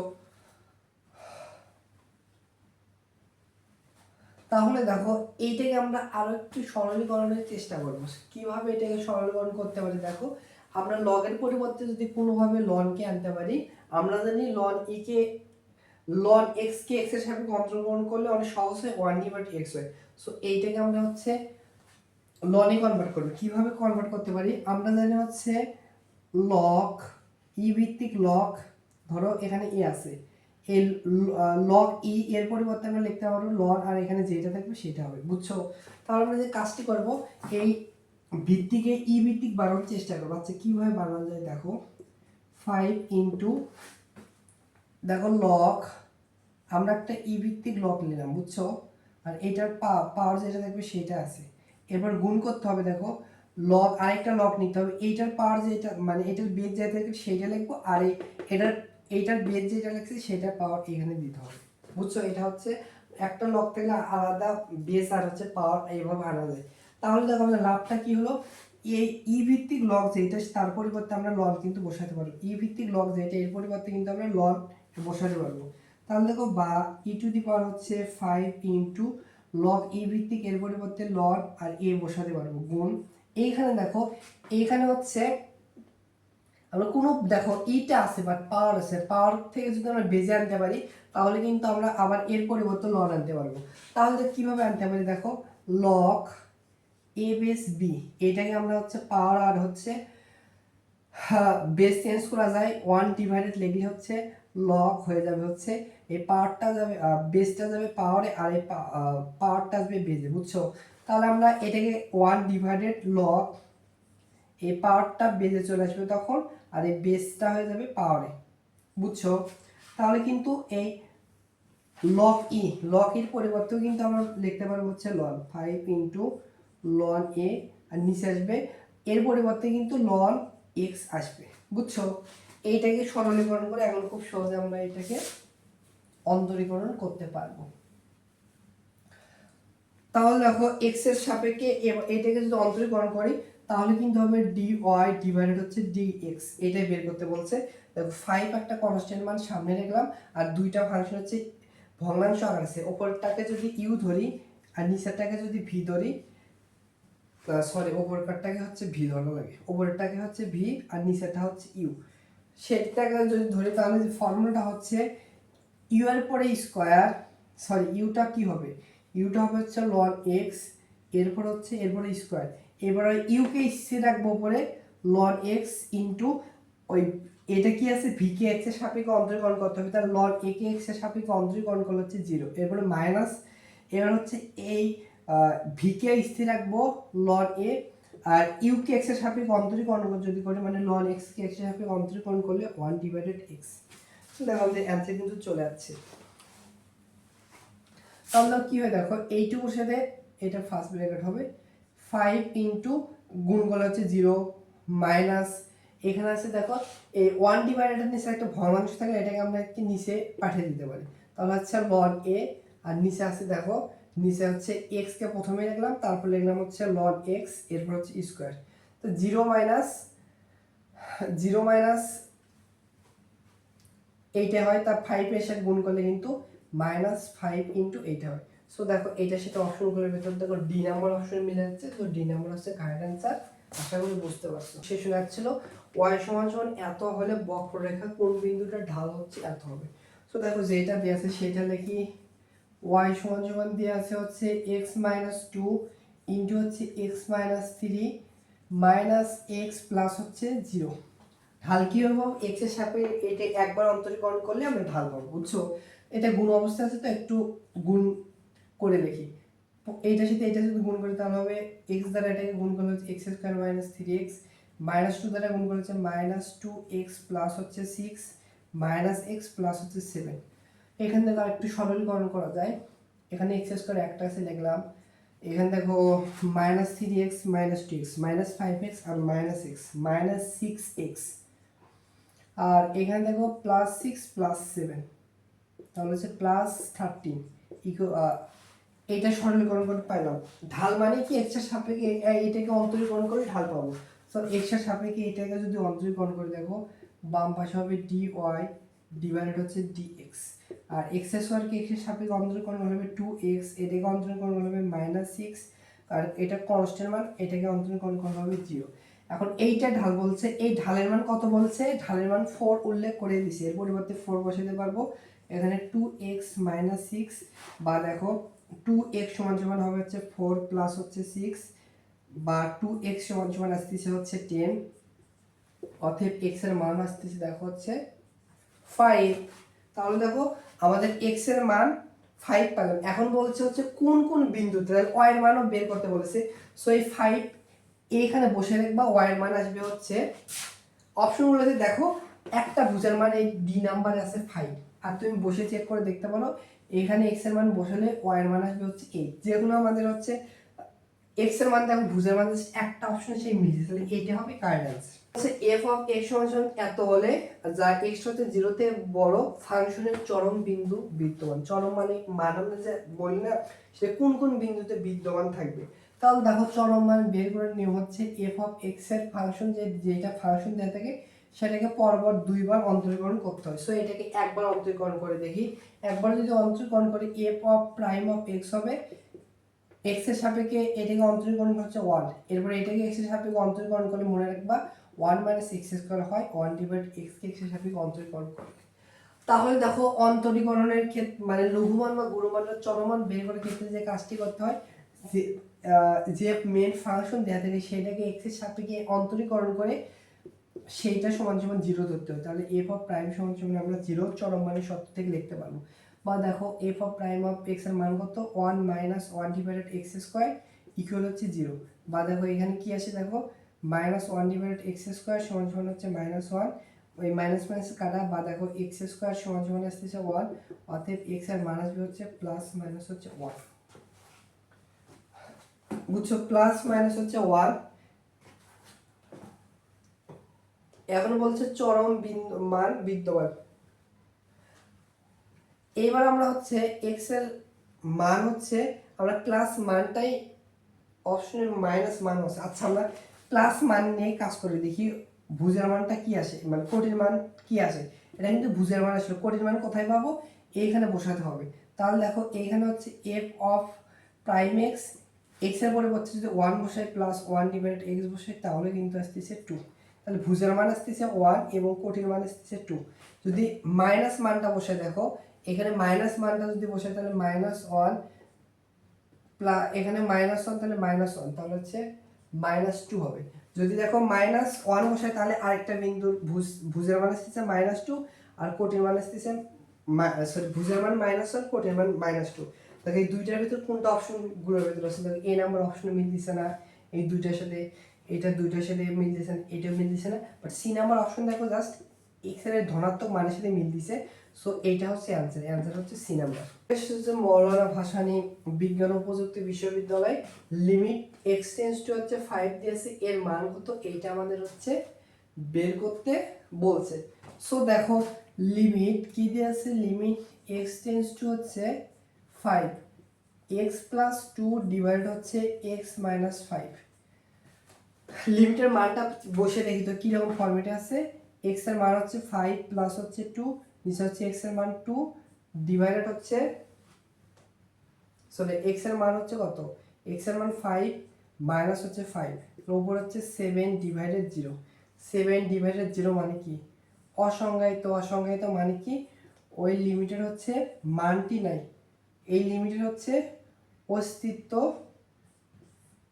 তাহলে দেখো এইটাকে আমরা আরো একটু সরলীকরণের চেষ্টা করবো। কিভাবে এটাকে সরলীকরণ করতে পারি, দেখো আমরা লগের পরিবর্তে যদি কোনোভাবে লনকে আনতে পারি, আমরা জানি লন ই কে লন এক্স কে এক্স এর সাপেক্ষে অন্তরীকরণ করলে অনেক সহজ হয়, 1/x হয়। সো এইটাকে আমরা হচ্ছে লনে কনভার্ট করব। কিভাবে কনভার্ট করতে পারি, আমরা জানি হচ্ছে লগ ই ভিত্তিক লগ, ধরো এখানে এ আছে, এই লগ ই এর পরিবর্তে আমরা লিখতে পারবো লন, আর এখানে যেটা থাকবে সেটা হবে, বুঝছো? তাহলে আমরা যে কাজটি করব, এই ভিত্তিকে ই ভিত্তিক বানানোর চেষ্টা করবো। আচ্ছা কিভাবে বানানো যায়, দেখো 5 ইন্টু, দেখো লগ, আমরা একটা ই ভিত্তিক লগ নিলাম, বুঝছো? আর এটার পাওয়ার যেটা থাকবে সেটা আছে, এরপর গুণ করতে হবে। দেখো লগ আরেকটা লগ নিতে হবে, এইটার পাওয়ার যেটা মানে এটার বেজ যেটা থাকবে সেটা লিখবো, আর এইটার বেজ যেটা লিখছি সেটার পাওয়ার এখানে দিতে হবে, বুঝছো? এটা হচ্ছে একটা লগ থেকে আলাদা বেজ আর হচ্ছে পাওয়ার এইভাবে আনা যায়। তাহলে দেখো আমাদের লাভটা কি হলো, এই ই ভিত্তিক লগ যেটা তার পরিবর্তে আমরা লন কিন্তু বসাতে পারবো, ই ভিত্তিক লগ যেটা এর পরিবর্তে কিন্তু আমরা লন বসাতে পারবো। তাহলে দেখো বা ই টু দি পাওয়ার হচ্ছে 5 ইন্টু লগ ই ভিত্তিক এর পরিবর্তে লন আর এ বসাতে পারবো গুণ। এইখানে দেখো এইখানে হচ্ছে আমরা কোনো, দেখো ইটা আছে বাট পাওয়ার আছে, পাওয়ার থেকে যদি আমরা বেজে আনতে পারি তাহলে কিন্তু আমরা আবার এর পরিবর্তে লন আনতে পারবো। তাহলে কিভাবে আনতে পারি, দেখো লগ এ বেস বি, এটাকে আমরা হচ্ছে পাওয়ার আর হচ্ছে বেস চেঞ্জ করা যায়, 1 ডিভাইডেড লিখলে হচ্ছে লগ হয়ে যাবে হচ্ছে এই পাওয়ারটা যাবে বেসটা যাবে পাওয়ারে, আর এই পাওয়ারটা আসবে বেজে, বুঝছো? তাহলে আমরা এটাকে 1 ডিভাইডেড লগ, এই পাওয়ারটা বেজে চলে আসবে তখন, আর এই বেসটা হয়ে যাবে পাওয়ারে, বুঝছো? তাহলে কিন্তু এই লগ এর পরিবর্তেও কিন্তু আমরা লিখতে পারবো হচ্ছে লন 5 ইন্টু লন এ, আর নিচে আসবে এর পরিবর্তে কিন্তু লন এক্স আসবে, বুঝছো? এইটাকে সরলীকরণ করে এখন খুব সহজে আমরা এটাকে অন্তরীকরণ করতে পারবো। তাহলে দেখো এক্স এর সাপেক্ষে এটাকে যদি অন্তরীকরণ করি তাহলে কিন্তু হবে dy ডিভাইডেড হচ্ছে dx, এটাই বের করতে বলছে। দেখো 5 একটা কনস্ট্যান্ট মান সামনে রাখলাম, আর দুইটা ফাংশন হচ্ছে ভগ্নাংশ আকারে আছে। উপরটাকে যদি ইউ ধরি আর নিচেরটাকে যদি ভি ধরি, সরি উপরটাকে হচ্ছে ভি ধরা লাগে, উপরেরটাকে হচ্ছে ভি আর নিচেরটা হচ্ছে ইউ। সেটাকে যদি ধরি তাহলে যে ফর্মুলাটা হচ্ছে ইউ এর পরে স্কয়ার, সরি ইউটা কি হবে, ইউটা হবে হচ্ছে লন এক্স, এরপর হচ্ছে এরপরে স্কয়ার, এবারে ইউকে স্থির রাখবো উপরে লন এক্স ইন্টু ওই এটা কি আছে ভি কে এক্স এর সাপেক্ষে অন্তরীকরণ করতে হবে, তার লন এ কে এক্স এর সাপেক্ষে অন্তরীকরণ করলে হচ্ছে 0, এরপরে মাইনাস, এবার হচ্ছে এই ভি কে স্থির রাখবো লন এ, আর ইউ কে এক্স এর সাপেক্ষে অন্তরীকরণ যদি করি মানে লন এক্স কে এক্স এর সাপেক্ষে অন্তরীকরণ করলে 1 ডিভাইডেড এক্স। দেখো আমাদের অ্যান্সার কিন্তু চলে যাচ্ছে। তাহলে কি হয় দেখো এইটুকুর সাথে এটা ফার্স্ট ব্র্যাকেট হবে 5 ইন্টু গুণ করলে হচ্ছে 0 মাইনাস, এখানে আছে দেখো এই 1 ডিভাইডেডের নিচে একটা ভগ্নাংশ থাকলে এটাকে আমরা কি নিচে পাঠিয়ে দিতে পারি, তাহলে হচ্ছে লন এ, আর নিচে আছে দেখো নিচে হচ্ছে এক্স কে প্রথমে লিখলাম, তারপর লিখলাম হচ্ছে লন এক্স, এরপর হচ্ছে স্কয়ার। তো 0 মাইনাস এইটা হয়, তার 5 এর সাথে গুণ করলে কিন্তু -5 ইন্টু এইটা হয়। সো দেখো এইটার সাথে অপশনগুলোর ভিতর দেখো ডি নাম্বার অপশন মিলে যাচ্ছে, তো ডি নাম্বার হচ্ছে কারেক্ট অ্যান্সার। আশা করি বুঝতে পারছো। শেষ হয়ে যাচ্ছিল y সমান সমান এত হলে বক্ররেখা কোন বিন্দুটা ঢাল হচ্ছে এত হবে। সো দেখো যেটা দেয়া আছে সেটা লিখি, y সমান সমান দেয়া আছে হচ্ছে x - 2 ইন্টু হচ্ছে x - 3 মাইনাস x প্লাস হচ্ছে 0। ঢাল কি হবে, এক্স এর সাপেক্ষে এটা একবার অন্তরীকরণ করলে আমরা ঢাল পাবো, বুঝছো? এটা গুণ অবস্থা আছে তো একটু গুণ করে দেখি। এইটার সাথে এটা যদি গুণ করি তাহলে হবে এক্স দ্বারা এটাকে গুণ করলে হচ্ছে এক্স স্কয়ার মাইনাস 3x, -2 দ্বারা গুণ করলে হচ্ছে -2x প্লাস হচ্ছে 6 মাইনাস x প্লাস হচ্ছে 7। এখান থেকে আরেকটু সরলীকরণ করা যায়, এখানে এক্স স্কয়ার একটা আছে লিখলাম, এখানে দেখো -3x -2x -5x আর -x -6x, আর এখানে দেখো +6 +7 তাহলে হচ্ছে +13 এইটা সরলীকরণ করে পাইলাম। ঢাল মানে কি এক্স এর সাপেক্ষে এটাকে অন্তরীকরণ করে ঢাল পাবো। সো এক্স এর সাপেক্ষে এটাকে যদি অন্তরীকরণ করে দেখো বাম পাশে হবে dy ডিভাইডেড হচ্ছে dx, আর x এর স্কয়ারকে x এর সাপেক্ষে অন্তরীকরণ করলে হবে 2x, এটাকে অন্তরীকরণ করলে হবে -6, আর এটা কনস্ট্যান্ট মান, এটাকে অন্তরীকরণ করলে হবে 0। এখন এইটা ঢাল বলছে, এই ঢালের মান কত বলছে, ঢালের মান 4 উল্লেখ করে দিয়েছে, এর পরিবর্তে 4 বসাতে পারবো। এখানে 2x - 6 বা দেখো 2x সমান সমান হবে হচ্ছে 4 প্লাস হচ্ছে 6 বা 2x সমান সমান আসতেছে হচ্ছে 10, অতএব x এর মান আসতেছে দেখো হচ্ছে 5। তাহলে দেখো আমাদের x এর মান 5 পেলাম। এখন বলছে হচ্ছে কোন কোন বিন্দুতে, তাহলে y এর মানও বের করতে বলেছে। সো এই 5 এইখানে বসে রাখবা, y এর মান আসবে হচ্ছে অপশনগুলোতে দেখো একটা ভুজার মান এই ডি নাম্বারে আছে 5, আর তুমি বসে চেক করে দেখতে পারো এখানে x এর মান বসালে y এর মান আসবে হচ্ছে 8। যেগুলো আমাদের হচ্ছে x এর মান দেখো ভুজার মান একটা অপশন সেই মিলছে, তাহলে এইটা হবে কারেক্ট আনসার। আচ্ছা f অফ x সমান এত হলে যা x হতে 0 তে বড় ফাংশনের চরম বিন্দু বিদ্যমান। চরম মানে মান আমরা যে বলি না সেটা কোন কোন বিন্দুতে বিদ্যমান থাকবে। তাহলে দেখো চরম মান বের করে নিয়ম হচ্ছে f অফ x এর ফাংশন যেটা ফাংশন দেয়া থাকে সেটাকে পরপর দুইবার অন্তরীকরণ করতে হয়। সো এটাকে একবার অন্তরীকরণ করে দেখি, একবার যদি অন্তরীকরণ করি f of prime of x হবে x এর সাপেক্ষে এটাকে অন্তরীকরণ হচ্ছে 1, এরপর এটাকে x এর সাপেক্ষে অন্তরীকরণ করলে মনে রাখবা 1 - x স্কয়ার হয় 1 ডিভাইড x কে x এর সাপেক্ষে অন্তরীকরণ করলে। তাহলে দেখো অন্তরীকরণের ক্ষেত্রে মানে লঘুমান বা গুণমানের চরমান বের করার ক্ষেত্রে যে কাজটি করতে হয় যে মেন ফাংশন দেয়া থাকে সেটাকে x এর সাপেক্ষে অন্তরীকরণ করে সেইটা সমান সমান 0 ধরতে হয়। তাহলে f অফ প্রাইম সমান সমান আমরা 0 চরম মানের শর্ত থেকে লিখতে পারবো। বা দেখো f of prime of x এর মান কত 1 - 1 ডিভাইডেড x স্কয়ার ইকুয়াল হচ্ছে 0। বা দেখো এখানে কি আসে দেখো -1 ডিভাইডেড x স্কয়ার সমান সমান হচ্ছে -1, ওই মাইনাস মাইনাস কাটা, বা দেখো x স্কয়ার সমান সমান আসছে 1, অতএব x এর মান আসবে হচ্ছে প্লাস মাইনাস হচ্ছে 1। বুঝছো, প্লাস মাইনাস হচ্ছে 1 এখন বলছে চরম মান বিদ্যমান। এইবার আমরা হচ্ছে এক্স এর মান হচ্ছে আমরা প্লাস মানটাই অপশনে মাইনাস মান আছে। আচ্ছা আমরা প্লাস মান নিয়ে কাজ করে দেখি ভুজের মানটা কি আসে, মানে কোটির মান কি আসে। এটা কিন্তু ভুজের মান আসলে কোটির মান কোথায় পাবো, এইখানে বসাতে হবে। তাহলে দেখো এইখানে হচ্ছে F of prime x, x এর পরিবর্তে যদি ওয়ান বসাই প্লাস ওয়ান ডিভাইডেড এক্স বসাই তাহলে কিন্তু আসতেছে টু। তাহলে ভুজের মান আসতেছে ওয়ান এবং কোটির মান আসতেছে টু। যদি মাইনাস মানটা বসে দেখো, এখানে মাইনাস মানটা যদি বসে তাহলে মাইনাস ওয়ান প্লাস এখানে মাইনাস ওয়ান, তাহলে মাইনাস ওয়ান, তাহলে হচ্ছে মাইনাস টু হবে। যদি দেখো মাইনাস ওয়ান বসায় তাহলে আরেকটা বিন্দুর ভুজের মান আসতেছে মাইনাস টু আর কোটির মান আসতেছে সরি ভুজের মান মাইনাস ওয়ান, কোটির মান মাইনাস টু। তাহলে এই দুইটার ভিতর কোনটা অপশন গুলোর ভিতরে আছে, তাহলে এ নাম্বার অপশনে মিল দিছে না, এই দুইটার সাথে এটা দুইটার সাথে মিল দিছে না, এটা মিল দিছে না। বাট সি নাম্বার অপশন দেখো জাস্ট এক্স এর ধনাত্মক মানের সাথে মিল দিছে। সো এইটা হচ্ছে অ্যান্সার, অ্যান্সার হচ্ছে সি নাম্বার। মৌলানা ভাসানী বিজ্ঞান ও প্রযুক্তি বিশ্ববিদ্যালয় লিমিট এক্সটেন্স টু হচ্ছে 5 দিয়েছে, এর মান কত এইটা আমাদের হচ্ছে বের করতে বলছে। সো দেখো লিমিট কি দিয়েছে, লিমিট এক্সটেন্স টু হচ্ছে 5 x প্লাস 2 ডিভাইড হচ্ছে x মাইনাস 5। লিমিটের মানটা বসে দেখি তো কিরকম ফর্মেটে আছে। x এর মান হচ্ছে 5 প্লাস হচ্ছে 2, নিচে হচ্ছে x এর মান 2 ডিভাইডেড হচ্ছে সরি x এর মান হচ্ছে কত, x এর মান 5 মাইনাস হচ্ছে 5 এর উপর হচ্ছে 7 ডিভাইডেড 0। 7 ডিভাইডেড 0 মানে কি অসংজ্ঞায়িত, অসংজ্ঞায়িত মানে কি ওই লিমিটের হচ্ছে মানটি নাই, এই লিমিটের হচ্ছে অস্তিত্ব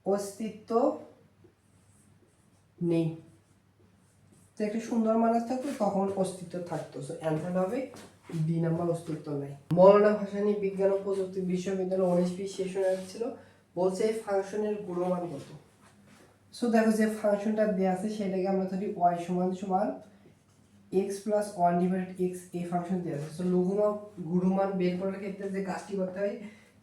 অস্তিত্ব নেই। তো একটা সুন্দর মানুষ থাকতো তখন অস্তিত্ব থাকতো। সো অ্যান্সার হবে ডি নাম্বার, অস্তিত্ব নাই। মৌলানা ভাসানী বিজ্ঞান ও প্রযুক্তি বিশ্ববিদ্যালয় 19 সেশন ছিল, বলছে এই ফাংশনের গুণমান কত। সো দেখো যে ফাংশনটা দেওয়া আছে সেটাকে আমরা ধরি y সমান সমান x plus one divided X, এই ফাংশন দেওয়া আছে। সো লঘুমান গুণমান বের করার ক্ষেত্রে যে কাজটি করতে হয়,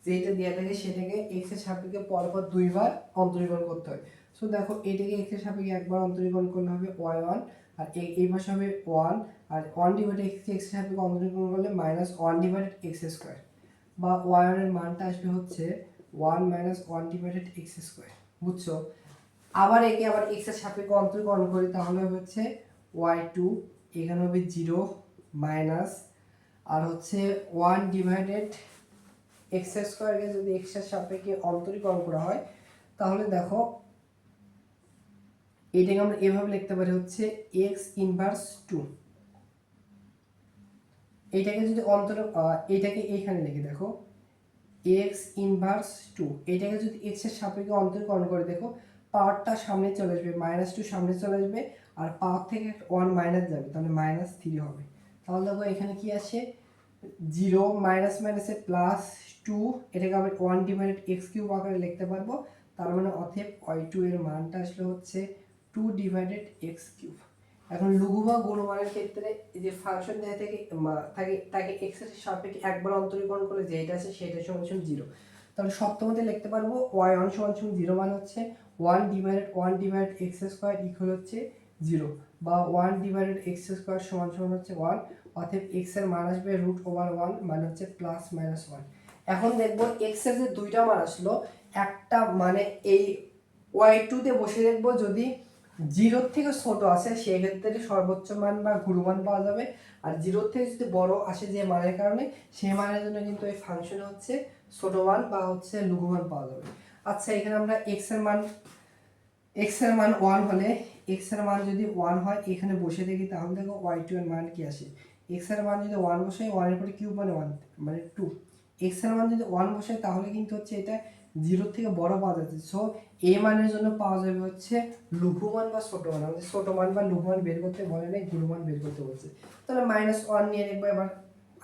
যেটা দেওয়া থাকে সেটাকে x এর সাপেক্ষে পরপর দুইবার অন্তরীকরণ করতে হয়। সো দেখো এটাকে x এর সাপেক্ষে একবার অন্তরীকরণ করলে হবে y1, আর এই পাশে হবে 1, আর 1 ডিভাইডেড x এর সাপেক্ষে অন্তরীকরণ করলে মাইনাস 1 ডিভাইডেড x স্কয়ার, বা y1 এর মানটা আসবে হচ্ছে 1 মাইনাস 1 ডিভাইডেড x স্কয়ার। বুঝছো? আবার একে আবার x এর সাপেক্ষে অন্তরীকরণ করি তাহলে হচ্ছে y2, এখানে হবে 0 মাইনাস আর হচ্ছে 1 ডিভাইডেড x স্কয়ারকে যদি x এর সাপেক্ষে অন্তরীকরণ করা হয় তাহলে দেখো এটাকে আমরা এভাবে লিখতে পারি হচ্ছে x ইনভার্স 2। এটাকে যদি এটাকে এইখানে লিখে দেখো x ইনভার্স 2, এটাকে যদি x এর সাপেক্ষে অন্তরীকরণ করে দেখো পাওয়ারটা সামনে চলে আসবে, -2 সামনে চলে আসবে আর পাওয়ার থেকে 1 মাইনাস যাবে, তাহলে -3 হবে। তাহলে দেখো এখানে কি আসে 0 মাইনাস মাইনাসে +2, এটাকে আমরা 1 ডিভাইডেড x কিউব আকারে লিখতে পারবো। তার মানে অতএব y2 এর মানটা আসলে হচ্ছে 2 ডিভাইডেড x কিউব। এখন লঘু বা গুণমানের ক্ষেত্রে যে ফাংশন দেয়া থাকে তাকে x এর সাপেক্ষে একবার অন্তরীকরণ করে যেটা আছে সেটা সমান 0। তাহলে সপ্তমতে লিখতে পারবো y1 সমান 0 মানে হচ্ছে 1 ডিভাইডেড x স্কয়ার ইকুয়াল হচ্ছে 0, বা 1 ডিভাইডেড x স্কয়ার সমান হচ্ছে 1। অতএব x এর মান আসবে √1 মানে হচ্ছে প্লাস মাইনাস 1। এখন দেখবো x এর যে দুইটা মান আসলো, একটা মানে এই y2 তে বসে দেখবো যদি 0 থেকে ছোট আসে সেই ক্ষেত্রে সর্বোচ্চ মান বা গুণমান পাওয়া যাবে, আর 0 থেকে যদি বড় আসে যে মানের কারণে সেই মানের জন্য কিন্তু এই ফাংশনে হচ্ছে ছোট মান বা হচ্ছে লঘু মান পাওয়া যাবে। আচ্ছা এখানে আমরা x এর মান 1 হলে x এর মান যদি 1 হয় এখানে বসে দেখি তাহলে দেখো y2 এর মান কি আসে। x এর মান যদি 1 বসাই 1 এর পরে কিউব মানে 1 মানে 2, x এর মান যদি 1 বসাই তাহলে কিন্তু হচ্ছে এটা 0 থেকে বড় পাওয়া যাচ্ছে। সো এই মানের জন্য পাওয়া যাবে হচ্ছে লঘু মান বা ছোট মান। আমাদের ছোট মান বা লঘু মান বের করতে বলে নাই, গুণ মান বের করতে বলছে। তাহলে -1 নিয়ে দেখবো, এবার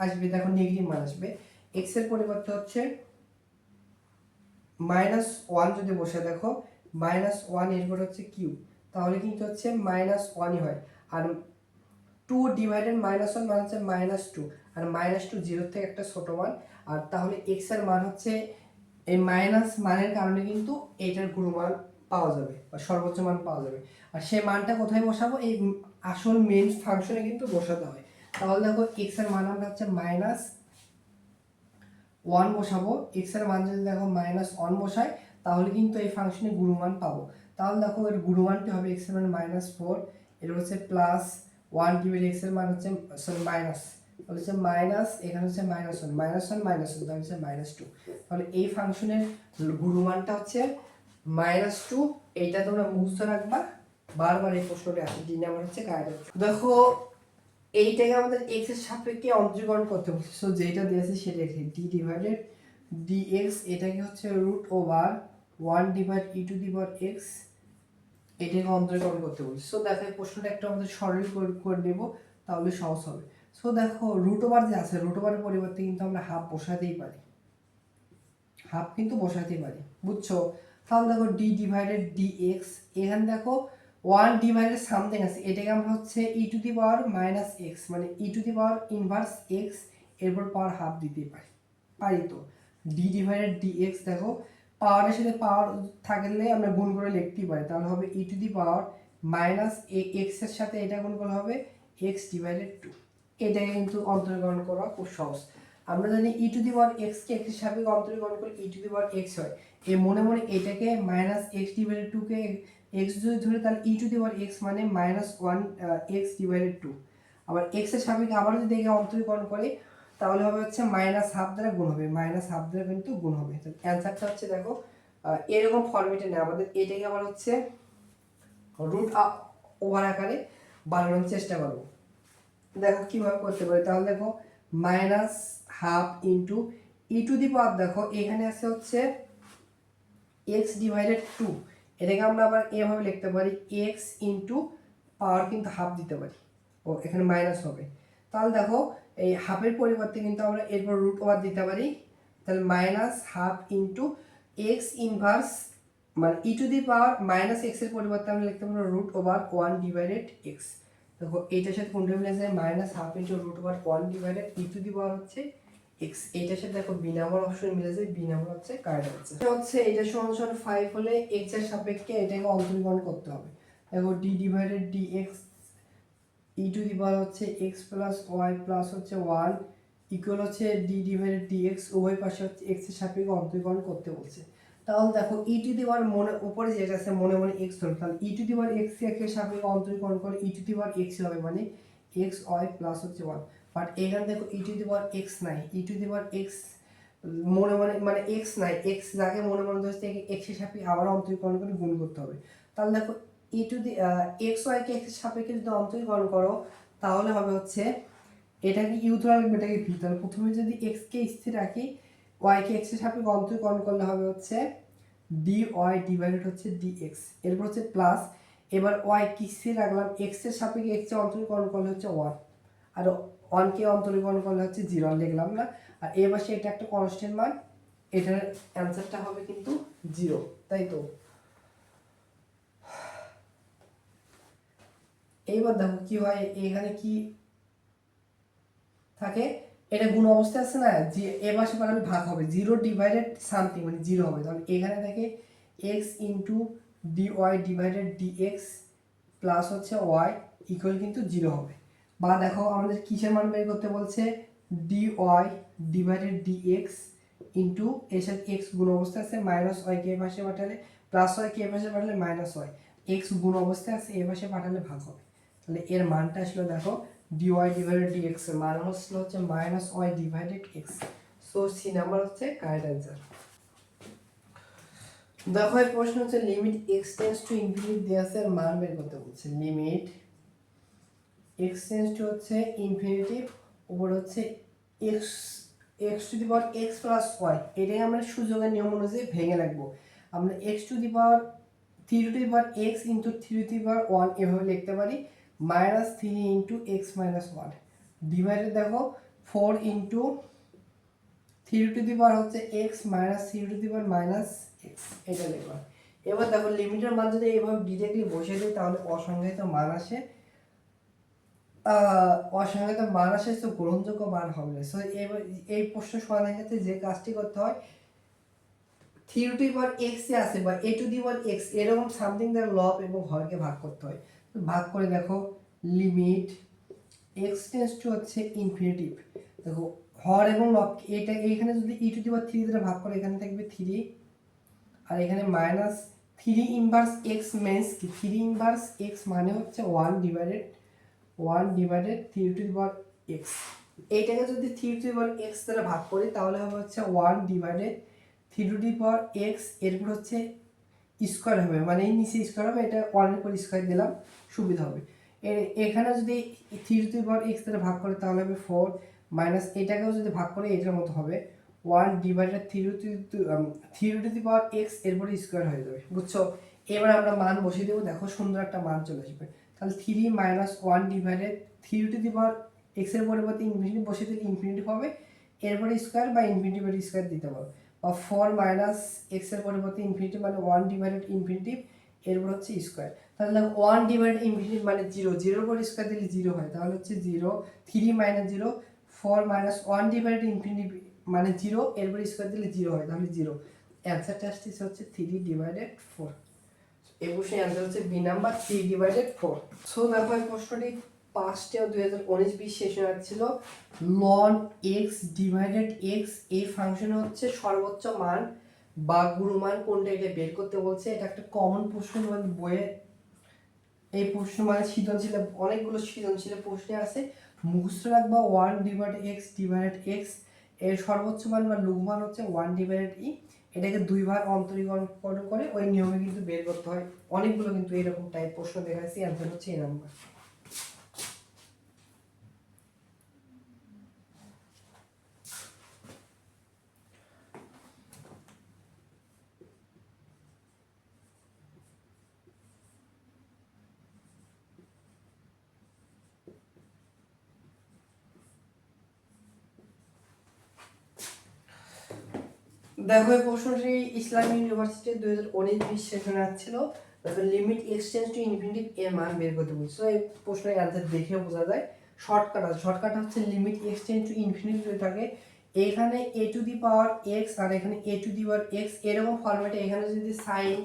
আসবে দেখো নেগেটিভ মান আসবে, x এর পরিবর্তে হচ্ছে -1 যদি বসে দেখো -1 এরপর হচ্ছে কিউব, তাহলে কিন্তু হচ্ছে -1ই হয়। আর 2 ডিভাইডেড -1 মানে হচ্ছে -2, আর -2 0 থেকে একটা ছোট মান। আর তাহলে x এর মান হচ্ছে এই মাইনাস মানের কারণে কিন্তু এইটার গুণমান পাওয়া যাবে বা সর্বোচ্চ মান পাওয়া যাবে। আর সেই মানটা কোথায় বসাবো, এই আসল মেন ফাংশনে কিন্তু বসাতে হয়। তাহলে দেখো এক্স এর মান আমরা হচ্ছে -1 বসাবো। এক্স এর মান যদি দেখো -1 বসাই তাহলে কিন্তু এই ফাংশনে গুণমান পাবো। তাহলে দেখো এর গুণমানটি হবে এক্স এর মান -4, এর হচ্ছে +1 ডিভাইড এক্স এর মান হচ্ছে সরি মাইনাস, তাহলে হচ্ছে মাইনাস, এখানে হচ্ছে -1 -1 -1 তাহলে হচ্ছে -2। তাহলে এই ফাংশনের গুণমানটা হচ্ছে -2। এইটা তোমরা মুখস্থ রাখবা, বারবার এই প্রশ্নটা আসে, ডি নাম্বার হচ্ছে গাইডেন্স। দেখো এইটাকে আমাদের x এর সাপেক্ষে অন্তরীকরণ করতে বলছে। সো যেটা দিয়েছে সেটা লিখি, d ডিভাইডেড dx, এটাকে হচ্ছে √1 divide e to the power x, এটাকে অন্তরীকরণ করতে বলছে। সো দেখো এই প্রশ্নটা একটু আমাদের সরল করে নেব, তাহলে সহজ হবে। সো দেখো √, যে আছে √এর পরিবর্তে কিন্তু আমরা হাফ বসাতেই পারি, হাফ কিন্তু বসাতেই পারি, বুঝছো? তাহলে দেখো d ডিভাইডেড dx, এখানে দেখো 1 ডিভাইডেড সামথিং আছে, এটাকে আমরা হচ্ছে e to the power -x, মানে e to the power inverse x, এরপর পাওয়ার হাফ দিতে পারি তো d ডিভাইডেড dx, দেখো পাওয়ারের সাথে পাওয়ার থাকলে আমরা গুণ করে লিখতেই পারি, তাহলে হবে e to the power -x এর সাথে এটা গুণ করলে হবে x ডিভাইডেড 2। এটাকে কিন্তু অন্তরীকরণ করা খুব সহজ। আমরা জানি e to the power x K x এর সাপেক্ষে অন্তরীকরণ করলে e to the power x হয়। এই মনে মনে এটাকে -x ডিভাইডেড 2 কে x যদি ধরে তাহলে e to the power x মানে -1 x ডিভাইডেড 2। আবার x এর সাপেক্ষে আবার যদি একে অন্তরীকরণ করে তাহলে হবে হচ্ছে -1/2 দ্বারা গুণ হবে, -1/2 দ্বারা কিন্তু গুণ হবে। তাহলে অ্যানসারটা হচ্ছে দেখো এরকম ফরম্যাটে নেই, আমাদের এটাকে আবার হচ্ছে রুট ওভার আকারে বানানোর চেষ্টা করব। দেখো কিভাবে করতে পারি, তাহলে দেখো -1/2 ইন্টু ই টু দি পাওয়ার, দেখো এখানে আছে হচ্ছে x ডিভাইডেড 2, এটাকে আমরা আবার এভাবে লিখতে পারি x ইন্টু পাওয়ার কিন্তু হাফ দিতে পারি, ও এখানে মাইনাস হবে। তাহলে দেখো এই হাফের পরিবর্তে কিন্তু আমরা এরপর রুট ওভার দিতে পারি, তাহলে -1/2 ইন্টু x ইনভার্স, মানে e to the power -x এর পরিবর্তে আমরা লিখতে পারি √1 ডিভাইডেড x। দেখো এইটার সাথে কোনটা মিলে যায়, -1/2 into √1 divided e to the power হচ্ছে x। এইটার সাথে দেখো বি নাম্বার অপশন মিলে যায়, বি নাম্বার হচ্ছে কারেক্ট আনসার। এটা হচ্ছে এটা সমান 5 হলে x এর সাপেক্ষে এটাকে অন্তরীকরণ করতে হবে। দেখো d divided dx e to the power হচ্ছে x প্লাস y প্লাস হচ্ছে 1 ইকুয়াল হচ্ছে d ডিভাইডেড dx, উভয় পাশে হচ্ছে x এর সাপেক্ষে অন্তরীকরণ করতে বলছে। তাহলে দেখো ই টু দি পাওয়ার মনে উপরে যেটা আছে মনে মনে x ধরো, তাহলে ই টু দি পাওয়ার x এর সাপেক্ষে অন্তরীকরণ করে ই টু দি পাওয়ার x হবে, মানে x y প্লাস হচ্ছে 1। বাট এখানে দেখো e to the power x নাই, ই টু দি পাওয়ার x মনে মনে মানে x নাই, x যাকে মনে মনে ধরছে x এর সাপেক্ষে আবার অন্তরীকরণ করে গুণ করতে হবে। তাহলে দেখো e to the x y কে x এর সাপেক্ষে যদি অন্তরীকরণ করো তাহলে হবে হচ্ছে এটাকে ইউ ধরা লাগবে, এটাকে ভি। তাহলে প্রথমে যদি x কে স্থির রাখি, y কে x এর সাপেক্ষে অন্তরীকরণ করলে হবে হচ্ছে dy ডিভাইডেড হচ্ছে dx, এরপর হচ্ছে প্লাস, এবার y কি স্থির রাখলাম, x এর সাপেক্ষে x এর অন্তরীকরণ করলে হচ্ছে 1, আর 1 কে অন্তরীকরণ করলে হচ্ছে 0 লিখলাম না। আর এই পাশে এটা একটা কনস্ট্যান্ট মান, এটার অ্যানসারটা হবে কিন্তু 0, তাই তো? এইবার দেখো কি হয়, এখানে কি থাকে, এটা গুণ অবস্থায় আছে না, যে এ পাশে পাঠালে ভাগ হবে, 0 ডিভাইডেড সামথিং মানে 0 হবে। তাহলে এখানে থাকে x into dy divided dx plus হচ্ছে y ইকুয়াল কিন্তু 0 হবে। বা দেখো আমাদের কিসের মান বের করতে বলছে, dy ডিভাইডেড dx ইন্টু এর সাথে x গুণ অবস্থায় আছে, -y কে এই পাশে পাঠালে প্লাস y কে এই পাশে পাঠালে -y, x গুণ অবস্থায় আছে এই পাশে পাঠালে ভাগ হবে। তাহলে এর মানটা আসলে দেখো dy ডিভাইডেড dx এর মান হচ্ছে -y divided x। So C number হচ্ছে কারেক্ট অ্যানসার। দেখো এই প্রশ্ন হচ্ছে limit x tends to infinity দেয়া আছে, এর মান বের করতে বলছে। লিমিট x টেন্ডস টু হচ্ছে ইনফিনিটি, উপর হচ্ছে x to the power x plus y, এটাই আমরা সুযোগের নিয়ম অনুযায়ী ভেঙে রাখবো। আমরা x to the power 3 to the power x into 3 to the power 1 এভাবে লিখতে পারি, -3 ইনটু x মাইনাস 1 ডিভাইডেড দেখো 4 ইনটু 3 টু দি পাওয়ার হচ্ছে x minus 3 to the power minus x, এটা লিখবা। এবার দেখো লিমিটের মান যদি এইভাবে ডিরেক্টলি বসিয়ে দিই তাহলে অসংজ্ঞায়িত মান আসে, অসংজ্ঞায়িত মান আসে, তো গ্রহণযোগ্য মান হবে না। সো এই প্রশ্ন সমাধানের ক্ষেত্রে যে কাজটি করতে হয়, three to the power x এ আছে বা a to the power x এরকম সামথিং দ্বারা লব এবং হরকে ভাগ করতে হয়। ভাগ করে দেখো লিমিট এক্স টেন্ডস টু হচ্ছে ইনফিনিটিভ। দেখো হর এবং লব এটা এইখানে যদি ই টু দি পাওয়ার থ্রি দ্বারা ভাগ করে এখানে থাকবে থ্রি, আর এখানে minus three inverse x means কি থ্রি ইনভার্স এক্স মানে হচ্ছে one divided three to the power x. এইটাকে যদি three to the power x দ্বারা ভাগ করি তাহলে হবে হচ্ছে one divided three to the power x, এরপর হচ্ছে স্কোয়ার হবে, মানে এই নিচে স্কোয়ার হবে, এটা ওয়ানের পর স্কোয়ার দিলাম সুবিধা হবে। এখানে যদি three to the power x দ্বারা ভাগ করে তাহলে হবে ফোর, মাইনাস এটাকেও যদি ভাগ করে এটার মতো হবে one divided three to the power x, এরপরে স্কোয়ার হয়ে যাবে, বুঝছো? এবার আমরা মান বসিয়ে দেবো, দেখো সুন্দর একটা মান চলে আসবে। তাহলে three minus one divided three to the power x এর পরিবর্তে ইনফিনিটি বসিয়ে দিলে ইনফিনিটি হবে, এরপরে স্কোয়ার বা ইনফিনিটি বাই স্কোয়ার দিতে পারো, বা ফোর মাইনাস এক্স এর পরিবর্তে ইনফিনিটি মানে ওয়ান ডিভাইডেড ইনফিনিটি, এরপর হচ্ছে স্কোয়ার। তাহলে দেখো ওয়ান ডিভাইডেড ইনফিনিটি মানে জিরো, জিরোর পর স্কোয়ার দিলে জিরো হয়, তাহলে হচ্ছে zero, three minus zero, four minus one divided infinity মানে জিরো, এরপর স্কোয়ার দিলে জিরো হয়, তাহলে জিরো। অ্যান্সারটা আসতেছে হচ্ছে থ্রি ডিভাইডেড ফোর। এই প্রশ্নের অ্যান্সার হচ্ছে B number three divided four. So দেখো এই প্রশ্নটি 5/2019-20 সেশন ছিল লন এক্স ডিভাইডেড এক্স এই ফাংশন হচ্ছে সর্বোচ্চ মান বা গুণমান কোনটা এটা বের করতে বলছে। এটা একটা কমন প্রশ্ন তোমাদের বইয়ে, এই প্রশ্ন মানে সৃজনশীল অনেকগুলো সৃজনশীল প্রশ্নে আছে, মুখস্থ রাখবা ওয়ান ডিভাইডেড এক্স এর সর্বোচ্চ মান বা লঘুমান হচ্ছে ওয়ান ডিভাইডেড ই, এটাকে দুইবার অন্তরীকরণ করে ওই নিয়মে কিন্তু বের করতে হয়। অনেকগুলো কিন্তু এরকম টাইপ প্রশ্ন দেখাচ্ছি, অ্যান্সার হচ্ছে এই নাম্বার। দেখো এই প্রশ্নটি ইসলামী ইউনিভার্সিটি 2019-20 সেশনে আসছিল, তারপর লিমিট এক্সটেন্স টু ইনফিনিটিভ এর মান বের করতে বলছে। এই প্রশ্নের অ্যান্সার দেখে বোঝা যায়। শর্টকাট হচ্ছে লিমিট এক্সটেন্স টু ইনফিনিটি যদি থাকে এখানে এ টু দি পাওয়ার এক্স আর এখানে এ টু দি পাওয়ার এক্স এরকম ফরম্যাটে এখানে যদি সাইন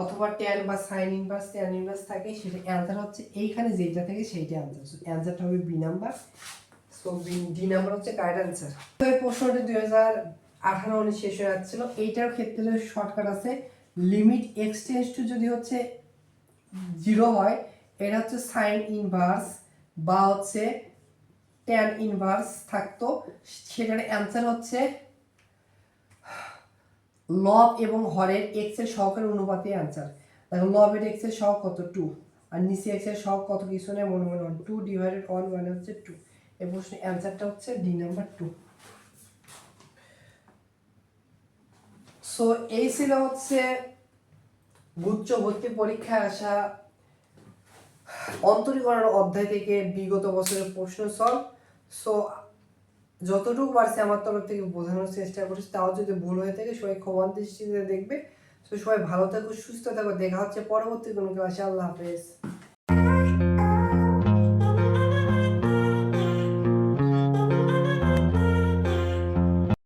অথবা ট্যান বা সাইন ইনভার্স ট্যান ইনভার্স থাকে সেটা অ্যান্সার হচ্ছে এইখানে যেটা থাকে সেইটা অ্যান্সার, অ্যান্সারটা হবে B number. So D number হচ্ছে কারেক্ট অ্যান্সার। তো এই প্রশ্নটি 2018-19 শেষ হয়ে যাচ্ছিল, এইটার ক্ষেত্রে শর্টকাট আছে লিমিট এক্সটেন্স টু যদি হচ্ছে জিরো হয় এটা হচ্ছে সাইন ইনভার্স বা হচ্ছে ট্যান ইনভার্স থাকতো, সেটার অ্যান্সার হচ্ছে লব এবং হরের এক্স এর সহগের অনুপাতে অ্যান্সার। দেখো লবের এক্স এর সহগ কত টু, আর নিচে এক্স এর সহগ কত কিছু নেই মনে মনে ওয়ান, টু ডিভাইডেড ওয়ান মানে হচ্ছে টু। এই প্রশ্নের অ্যান্সারটা হচ্ছে ডি নাম্বার টু। সো এই ছিল হচ্ছে গুচ্ছ ভর্তি পরীক্ষায় আসা অন্তরীকরণ অধ্যায় থেকে বিগত বছরের প্রশ্ন সলভ। সো যতটুকু পারছি আমার তরফ থেকে বোঝানোর চেষ্টা করছি, তাও যদি ভুল হয়ে থাকে সবাই ক্ষমা দৃষ্টিতে দেখবে। তো সবাই ভালো থাকো, সুস্থ থাকো, দেখা হচ্ছে পরবর্তী কোনো ক্লাসে। আল্লাহ হাফেজ।